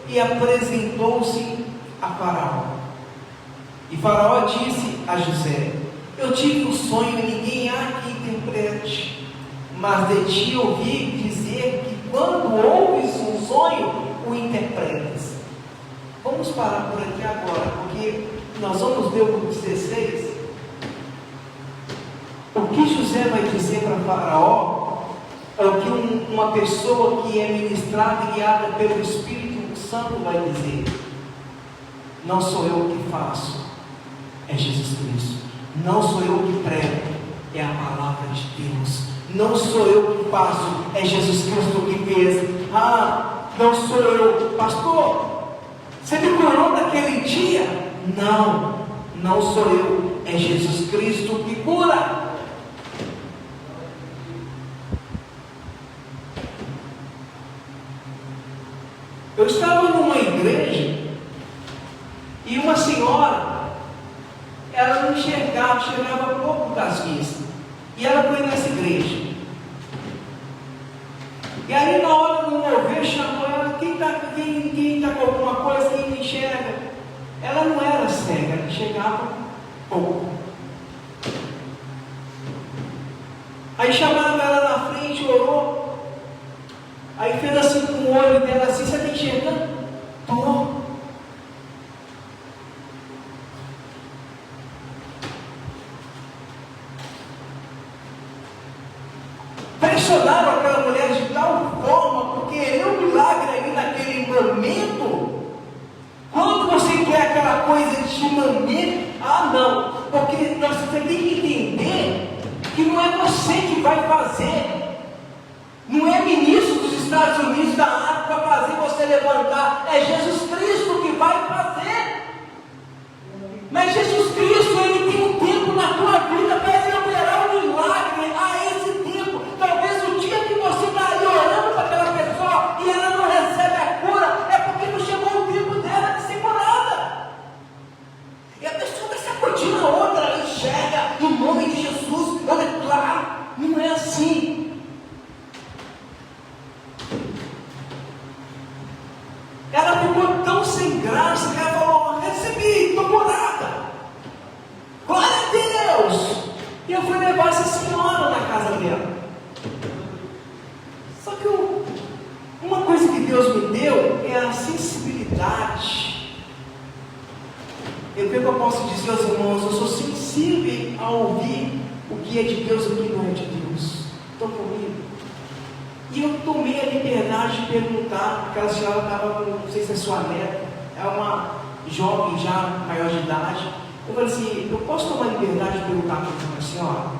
e apresentou-se a faraó. E faraó disse a José: eu tive um sonho, e ninguém há que interprete, mas de ti ouvi dizer que quando ouves um sonho, o interpretas. Vamos parar por aqui agora, porque nós vamos ver o 16. O que José vai dizer para Faraó é o que uma pessoa que é ministrada e guiada pelo Espírito Santo vai dizer. Não sou eu que faço, é Jesus Cristo. Não sou eu que prego, é a palavra de Deus. Não sou eu que faço, é Jesus Cristo que fez. Não sou eu, pastor, você me curou naquele dia? Não sou eu, é Jesus Cristo que cura. Eu estava numa igreja e uma senhora, ela não chegava pouco das vistas, e ela foi nessa igreja. E aí na hora do mover chamou ela: quem está com alguma coisa, quem me enxerga? Ela não era cega, ela enxergava pouco. Aí chamaram ela na frente, orou. Aí fez assim com o olho dela assim: você está enxergando? Estou. Pressionaram aquela mulher de tal forma, porque é um milagre ali naquele momento. Quando você quer aquela coisa de momento, não, porque você tem que entender que não é você que vai fazer, não é ministro dos Estados Unidos da área para fazer você levantar, é Jesus Cristo que vai fazer. Mas Jesus Cristo, Ele tem um tempo na tua vida para Ele operar um milagre a esse tempo. Talvez o dia que você está aí orando para aquela pessoa e ela não recebe a cura, é porque não chegou o tempo dela de ser curada. E a pessoa está sacudindo a outra, ela enxerga no nome de Jesus, eu declaro. Não é assim. Ela ficou tão sem graça que ela falou: recebi, estou curada. Glória a Deus. E eu fui levar essa senhora na casa dela. Só que uma coisa que Deus me deu é a sensibilidade. Eu posso dizer aos irmãos: eu sou sensível a ouvir o que é de Deus e o que não é de Deus. Estão comigo? E eu tomei a liberdade de perguntar. Aquela senhora estava, não sei se é sua neta, é uma jovem já maior de idade. Eu falei assim: eu posso tomar a liberdade de perguntar para a senhora?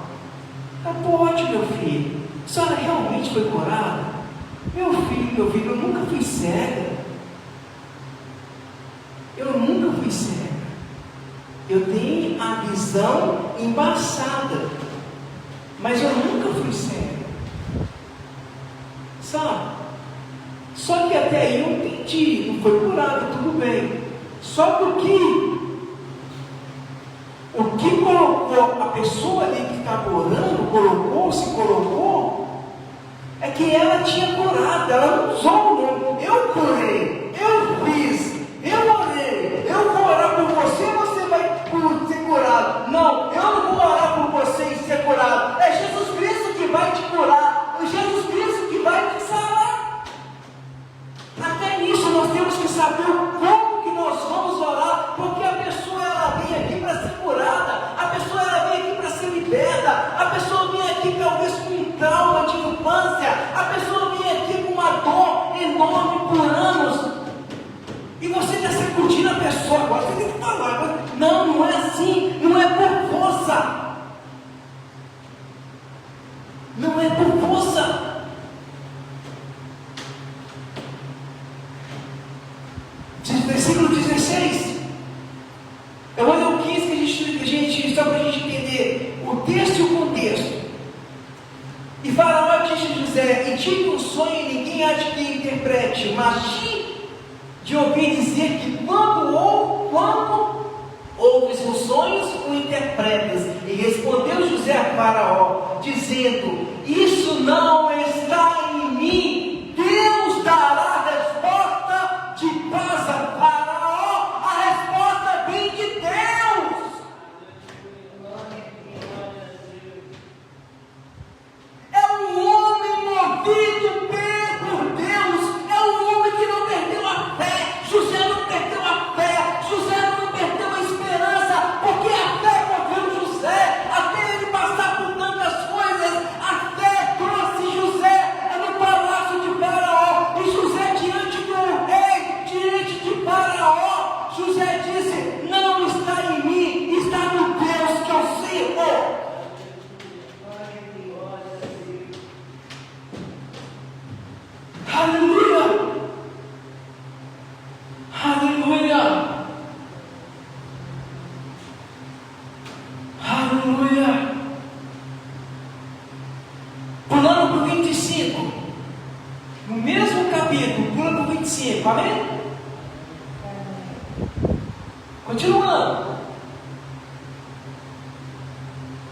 Ela: pode, meu filho. A senhora realmente foi curada? Meu filho, eu nunca fui cega. Eu nunca fui cega. Eu tenho a visão embaçada, mas eu nunca fui cega. Sabe? Só que até aí eu entendi, não foi curado, tudo bem. Só porque o que colocou a pessoa ali que estava orando, se colocou, é que ela tinha curado, ela não usou o nome. Eu curei, eu fiz, eu orei, eu vou orar por você, você vai ser curado. Não, eu não vou orar por você e ser curado. É Jesus Cristo que vai te curar, é Jesus Cristo que vai te sarar. Até nisso nós temos que saber como que nós vamos orar, porque a pessoa ela vem aqui para ser curada, a pessoa ela vem aqui para ser liberta, a pessoa vem aqui talvez com um trauma de infância, a pessoa vem aqui com uma dor enorme por anos, e você está sacudindo a pessoa. Agora você tem que falar: não é assim, não é por força, não é por força. só para a gente entender o texto e o contexto. E Faraó disse a José: e tive um sonho e ninguém há de que interprete, mas de ouvir dizer que quando ouves os sonhos, o interpretas. E respondeu José a Faraó, dizendo: isso não está em mim. Deus dará resposta de paz a Faraó. A resposta vem de Deus. É um homem movido por Deus. É um homem que não perdeu a fé. José não perdeu a fé. José não perdeu a esperança. Porque a fé moveu José até ele passar por tantas coisas. A fé trouxe José no palácio de Faraó. E José diante do rei, diante de Faraó, José disse: não está em mim, está no Deus que eu sirvo. Aleluia! Aleluia! Aleluia! Pulando para o 25, no mesmo capítulo, pula para o 25, amém? Continuando.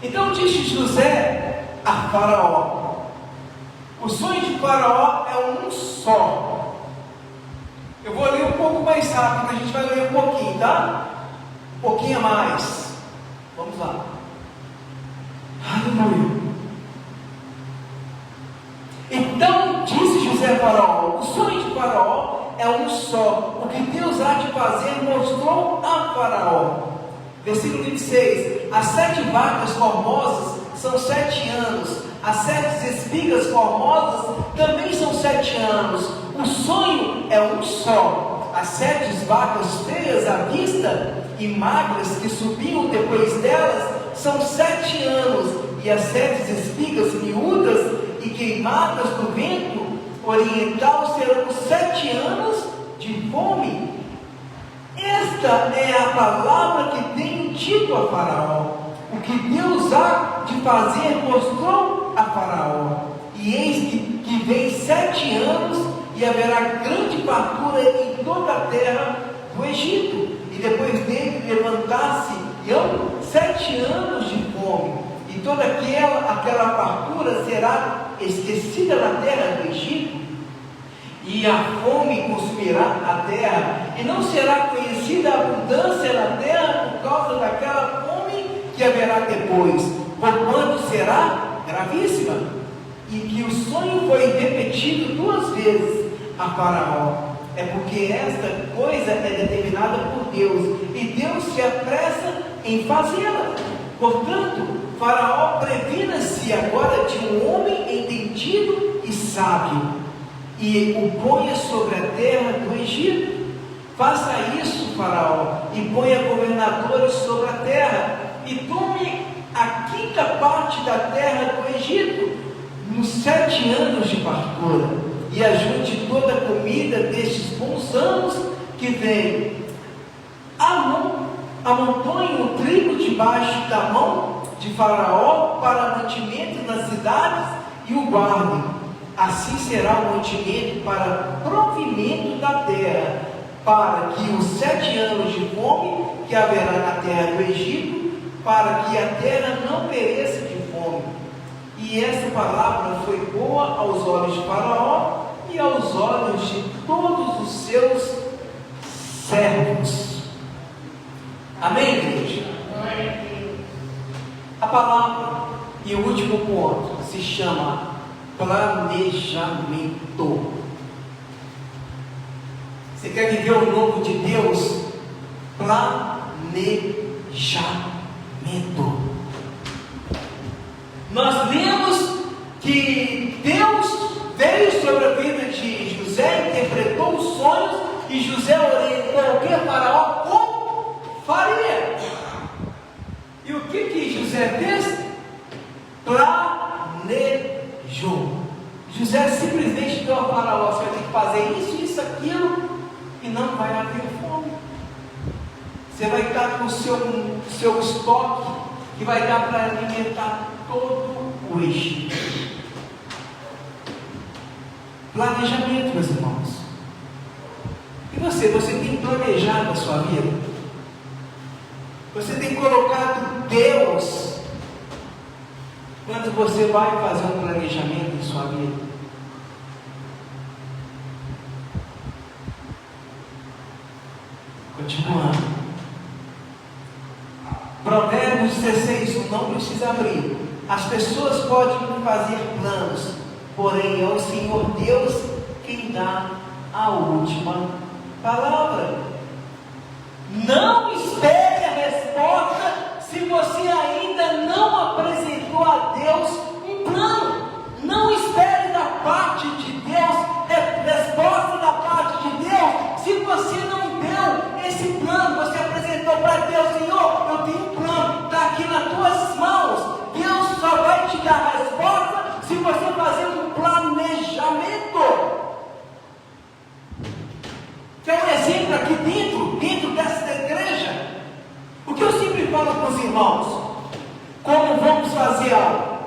Então disse José a Faraó: o sonho de Faraó é um só. Eu vou ler um pouco mais rápido, a gente vai ler um pouquinho, tá? Um pouquinho a mais. Vamos lá. Aleluia. Então disse José a Faraó: o sonho de Faraó é um só. O que Deus há de fazer mostrou a Faraó. Versículo 26. As 7 vacas formosas são 7 anos. As 7 espigas formosas também são 7 anos. O sonho é um só. As 7 vacas feias à vista e magras que subiam depois delas são 7 anos. E as 7 espigas miúdas e queimadas do vento oriental serão 7 anos de fome. Esta é a palavra que tenho dito a Faraó. O que Deus há de fazer mostrou a Faraó. E eis que vem 7 anos e haverá grande fartura em toda a terra do Egito. E depois dele levantar-se-ão 7 anos de fome. E toda aquela fartura será esquecida na terra do Egito. E a fome consumirá a terra. E não será conhecida a abundância na terra por causa daquela fome que haverá depois, porquanto será gravíssima. E que o sonho foi repetido 2 vezes a Faraó. É porque esta coisa é determinada por Deus, e Deus se apressa em fazê-la. Portanto, Faraó previna-se agora de um homem entendido e sábio, e o ponha sobre a terra do Egito. Faça isso, Faraó, e ponha governadores sobre a terra, e tome a 5ª parte da terra do Egito, nos 7 anos de fartura, e ajunte toda a comida destes bons anos que vem. Amontoe o trigo debaixo da mão de Faraó para mantimento nas cidades e o guardem. Assim será o mantimento para provimento da terra, para que os 7 anos de fome que haverá na terra do Egito, para que a terra não pereça de fome. E essa palavra foi boa aos olhos de Faraó e aos olhos de todos os seus servos. Amém, igreja? A palavra e o último ponto se chama planejamento. Você quer viver o novo de Deus? Planejamento. Nós lemos que Deus veio sobre a vida de José, interpretou os sonhos, e José orientou o que Faraó como faria. E o que José fez? Planejou. José simplesmente deu a Faraó: você vai ter que fazer isso, isso, aquilo, e não vai haver fome. Você vai estar com o seu estoque que vai dar para alimentar todo o Egito. Planejamento, meus irmãos. E você tem planejado a sua vida? Você tem colocado Deus quando você vai fazer um planejamento em sua vida? Continuando. Provérbios 16, não precisa abrir. As pessoas podem fazer planos, porém é o Senhor Deus quem dá a última palavra. Não espere a resposta se você ainda não apresentou a Deus um plano. Não espere da parte de Deus resposta da parte de Deus se você não deu esse plano. Você apresentou para Deus: Senhor, eu tenho um plano, está aqui nas tuas mãos. Deus só vai te dar a resposta se você fazer um planejamento. Quer um exemplo aqui dentro dessa igreja? O que eu sempre falo para os irmãos: como vamos fazer algo?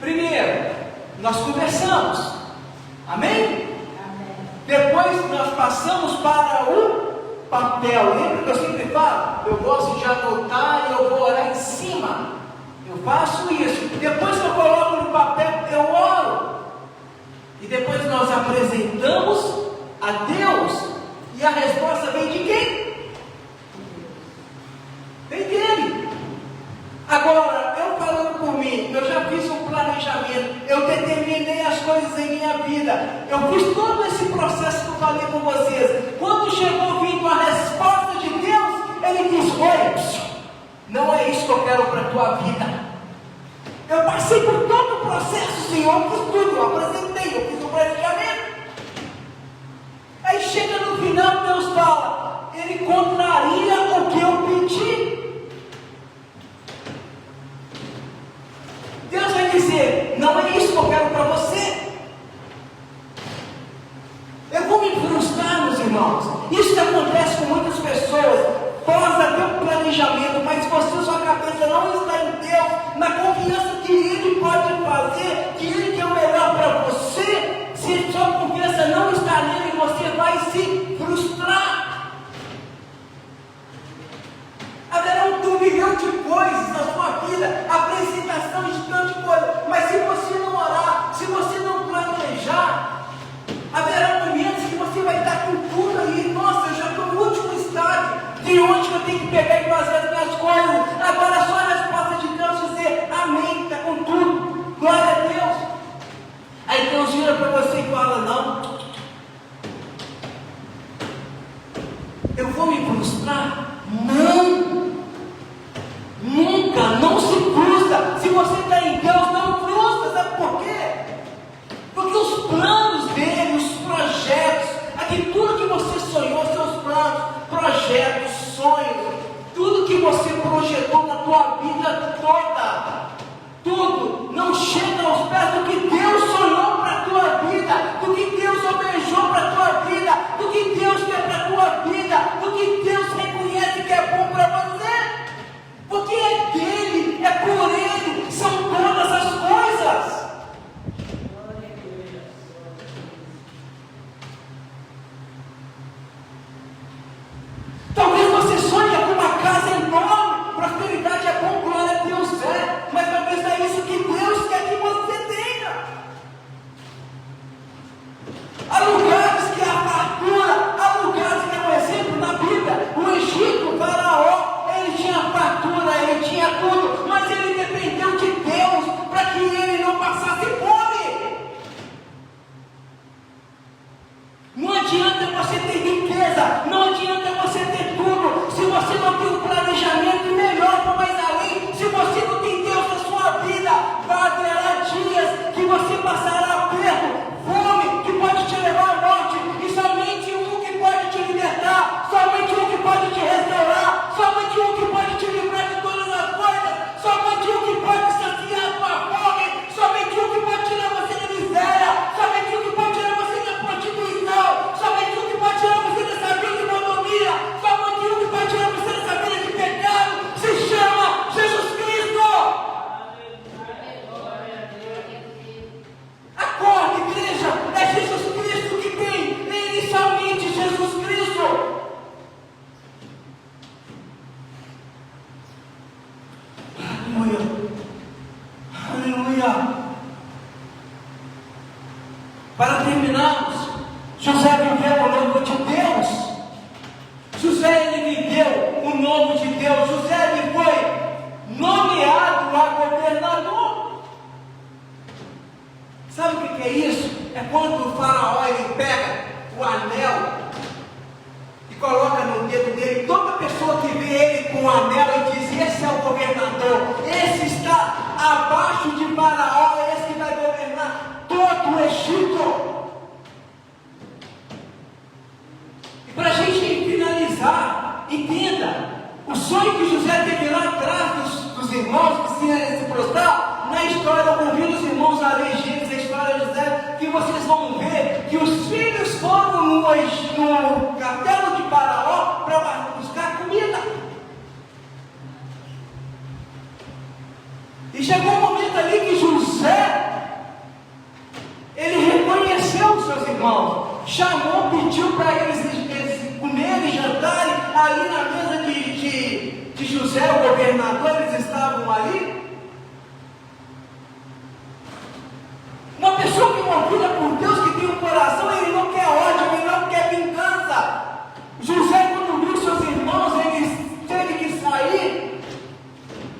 Primeiro, nós conversamos, amém? Depois nós passamos para o papel. Lembra que eu sempre falo? Eu gosto de anotar e eu vou orar em cima. Eu faço isso. Depois que eu coloco no papel, eu oro. E depois nós apresentamos a Deus. E a resposta vem de quem? Vem dele. Agora, eu falando por mim, eu já fiz um planejamento, eu determinei as coisas em minha vida, eu fiz todo esse processo que eu falei com vocês. Quando chegou vindo a resposta de Deus, ele disse: oi, não é isso que eu quero para a tua vida. Eu passei por todo o processo, Senhor, eu fiz tudo, eu apresentei, eu fiz o planejamento. Aí chega no final, Deus fala: ele contraria o que eu pedi. Deus vai dizer: não é isso que eu quero para você. Eu vou me frustrar, meus irmãos. Isso que acontece com muitas pessoas. Faz até um planejamento, mas você, sua cabeça não está em Deus, na confiança que Ele pode fazer, que Ele quer o melhor para você. Se sua confiança não está nele, você vai se frustrar. Haverá um turbilhão de coisas na sua vida, apresentação de tanta coisa, mas se você não orar, se você não planejar, haverá momentos que você vai estar com tudo aí. Nossa, eu já estou no último estágio, de onde que eu tenho que pegar e fazer as minhas coisas. Agora só a resposta de Deus dizer amém, está com tudo, glória a Deus. Aí Deus vira para você e fala: não, eu vou me frustrar? Não, nunca, não se frustra. Se você está em Deus, não frustra. Sabe por quê? Porque os planos dele, os projetos, aqui tudo que você sonhou, seus planos, projetos, sonhos, tudo que você projetou na tua vida toda, tudo não chega aos pés do que Deus sonhou para a tua vida, do que Deus almejou para a tua vida, do que Deus quer para a tua vida, do que Deus reconhece que é bom para você, porque é dele, é por ele, são todas as coisas. Talvez você sonhe com uma casa enorme, prosperidade é bom, glória a Deus é, mas talvez não é isso que Deus quer que você tenha. que José teve lá atrás dos irmãos que se prostrar, na história eu convido os irmãos a ler Gênesis, a história de José, que vocês vão ver que os filhos foram no castelo de Faraó para buscar comida. E chegou um momento ali que José, ele reconheceu os seus irmãos, chamou, pediu para eles comerem, jantarem ali na mesa de José, o governador, eles estavam ali. Uma pessoa que é movida por Deus, que tem um coração, ele não quer ódio, ele não quer vingança. José, quando viu seus irmãos, ele teve que sair,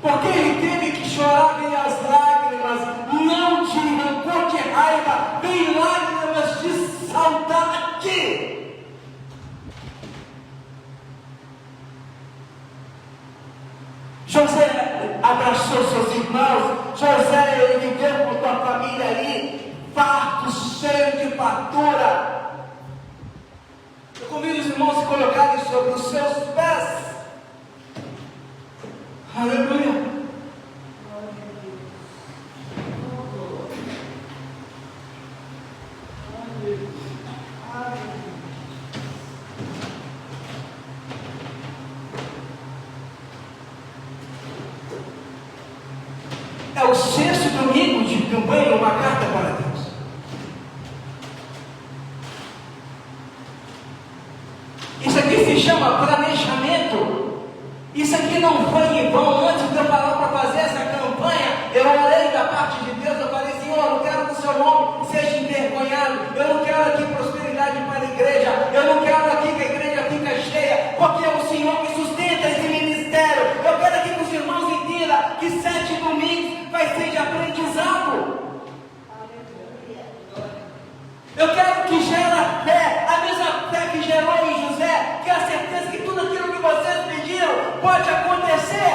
porque ele teve que chorar, veio as lágrimas, não de rancor, de raiva, veio lágrimas de saudade. José abraçou seus irmãos, José, ele viveu com sua família ali, farto, cheio de fartura. Eu convido os irmãos a se colocarem sobre os seus pés. Aleluia. É o sexto domingo de campanha, uma carta para Deus. Isso aqui se chama planejamento. Isso aqui não foi em vão. Antes de eu falar para fazer essa campanha, eu orei da parte de Deus. Eu falei, Senhor, eu não quero que o seu nome seja envergonhado. Eu não quero aqui prosperidade para a igreja. Eu não quero aqui que a igreja fique cheia, porque é o Senhor que sustenta esse ministério. Eu quero aqui que os irmãos entendam que 7 domingos vai ser de aprendizado. Eu quero que gere fé, a mesma fé que gerou em José, que é a certeza que tudo aquilo que vocês pediram pode acontecer.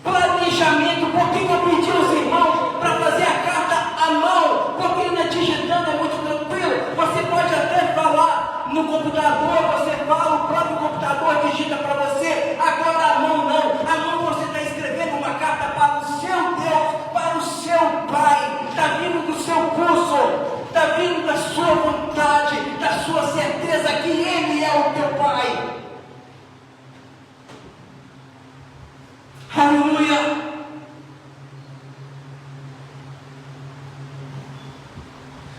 Planejamento. Por que eu pedi aos irmãos para fazer a carta à mão? Porque na digitando é muito tranquilo. Você pode até falar no computador, você fala, o próprio computador digita para você. Agora a mão não. A mão você está escrevendo uma carta para o seu Deus, para o seu Pai. Está vindo do seu curso, está vindo da sua vontade, da sua certeza que Ele é o teu Pai. Aleluia.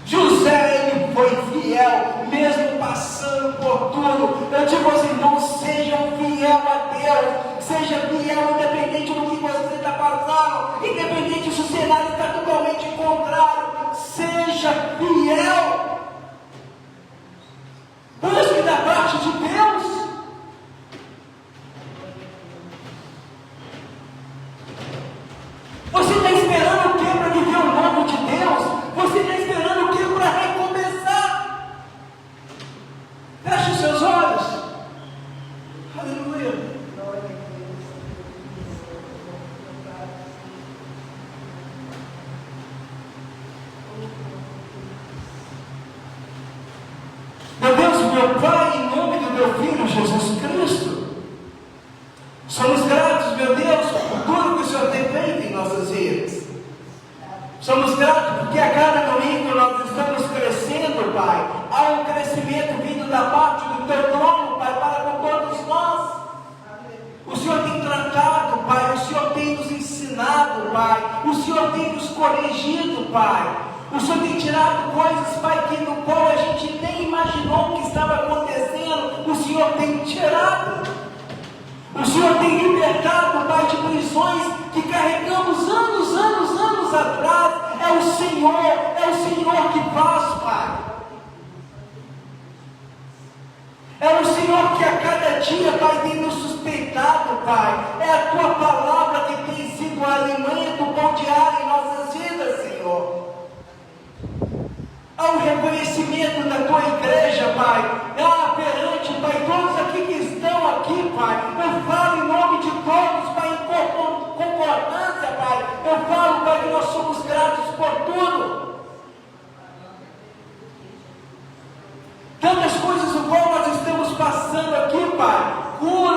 José, ele foi fiel, mesmo passando por tudo. Eu digo aos irmãos, sejam fiel a Deus, seja fiel independente do que você está passando, independente se o cenário está totalmente contrário, seja fiel. Busque da parte de Deus. Você está esperando o que para viver o novo de Deus? Você está esperando o que para recomeçar? Feche os seus olhos. Aleluia. Meu Deus, meu Pai, em nome do meu Filho Jesus Cristo, somos gratos, meu Deus, por tudo que o Senhor tem feito em nossas vidas. Somos gratos porque a cada domingo nós estamos crescendo, Pai. Há um crescimento vindo da parte do Teu trono, Pai, para com todos nós. O Senhor tem tratado, Pai. O Senhor tem nos ensinado, Pai. O Senhor tem nos corrigido, Pai. O Senhor tem tirado coisas, Pai, que no qual a gente nem imaginou que estava acontecendo. O Senhor tem tirado. O Senhor tem libertado, Pai, de prisões que carregamos anos atrás. É o Senhor que faz, Pai. É o Senhor que a cada dia, Pai, tem nos sustentado, Pai. É a Tua palavra que tem sido o alimento, o pão diário em nossas vidas, Senhor. Há um reconhecimento da Tua igreja, Pai. Perante, Pai, todos aqui que estão aqui, Pai. Eu falo em nome de todos, Pai, em concordância, Pai. Eu falo, Pai, que nós somos gratos por tudo. Tantas coisas o qual nós estamos passando aqui, Pai. Cura,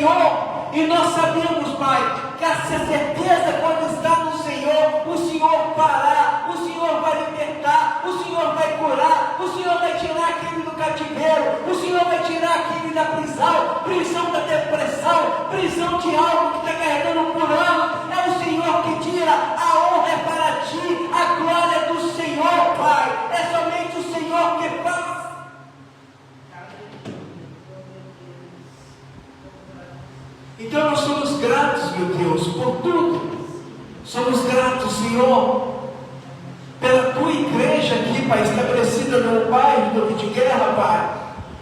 Senhor. E nós sabemos, Pai, que essa certeza, quando está no Senhor, o Senhor fará, o Senhor vai libertar, o Senhor vai curar, o Senhor vai tirar aquele do cativeiro, o Senhor vai tirar aquele da prisão da depressão, prisão de algo que está carregando por anos. É o Senhor que tira, a honra é para ti, a glória é do Senhor, Pai. É somente o Senhor que faz. Então nós somos gratos, meu Deus, por tudo. Somos gratos, Senhor, pela tua igreja aqui, Pai, estabelecida no bairro do Rio de Guerra, Pai.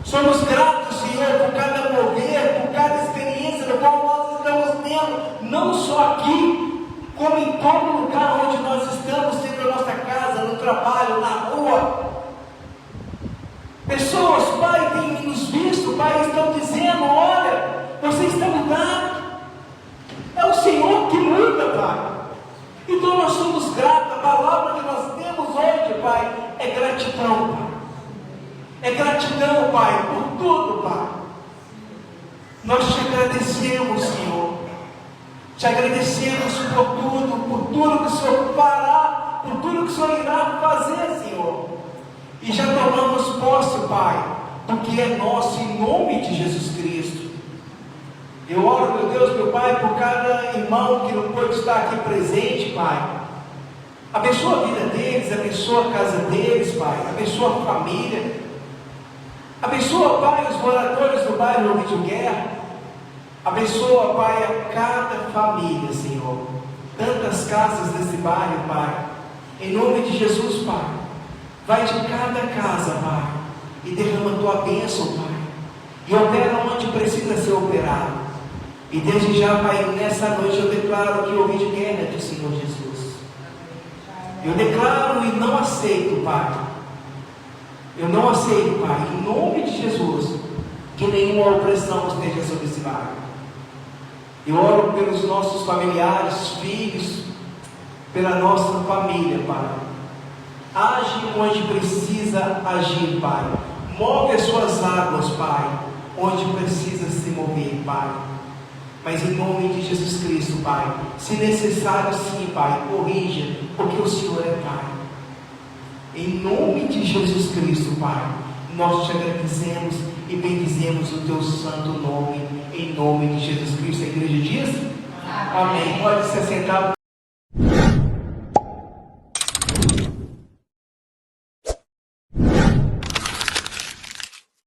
Somos gratos, Senhor, por cada mover, por cada experiência no qual nós estamos tendo, não só aqui, como em todo lugar onde nós estamos, seja na nossa casa, no trabalho, na rua. Pessoas, Pai, têm nos visto, Pai, estão dizendo: olha, você está mudado. É o Senhor que muda, Pai. Então nós somos gratos. A palavra que nós temos hoje, Pai, é gratidão, Pai. É gratidão, Pai, por tudo, Pai. Nós te agradecemos, Senhor. Te agradecemos por tudo que o Senhor fará, por tudo que o Senhor irá fazer, Senhor. E já tomamos posse, Pai, do que é nosso, em nome de Jesus Cristo. Eu oro, meu Deus, meu Pai, por cada irmão que não pôde estar aqui presente, Pai. Abençoa a vida deles, abençoa a casa deles, Pai. Abençoa a família. Abençoa, Pai, os moradores do bairro Rio de Guerra. Abençoa, Pai, a cada família, Senhor. Tantas casas desse bairro, Pai. Em nome de Jesus, Pai. Vai de cada casa, Pai, e derrama a tua bênção, Pai. E opera onde precisa ser operado. E desde já, Pai, nessa noite eu declaro que o Rio de Guerra é do Senhor Jesus. Eu declaro e não aceito, Pai. Eu não aceito, Pai, em nome de Jesus, que nenhuma opressão esteja sobre esse bairro. Eu oro pelos nossos familiares, filhos, pela nossa família, Pai. Age onde precisa agir, Pai. Move as suas águas, Pai, onde precisa se mover, Pai. Mas em nome de Jesus Cristo, Pai, se necessário sim, Pai, corrija, porque o Senhor é Pai. Em nome de Jesus Cristo, Pai, nós te agradecemos e bendizemos o teu santo nome, em nome de Jesus Cristo. A igreja diz? Amém. Pode se assentar.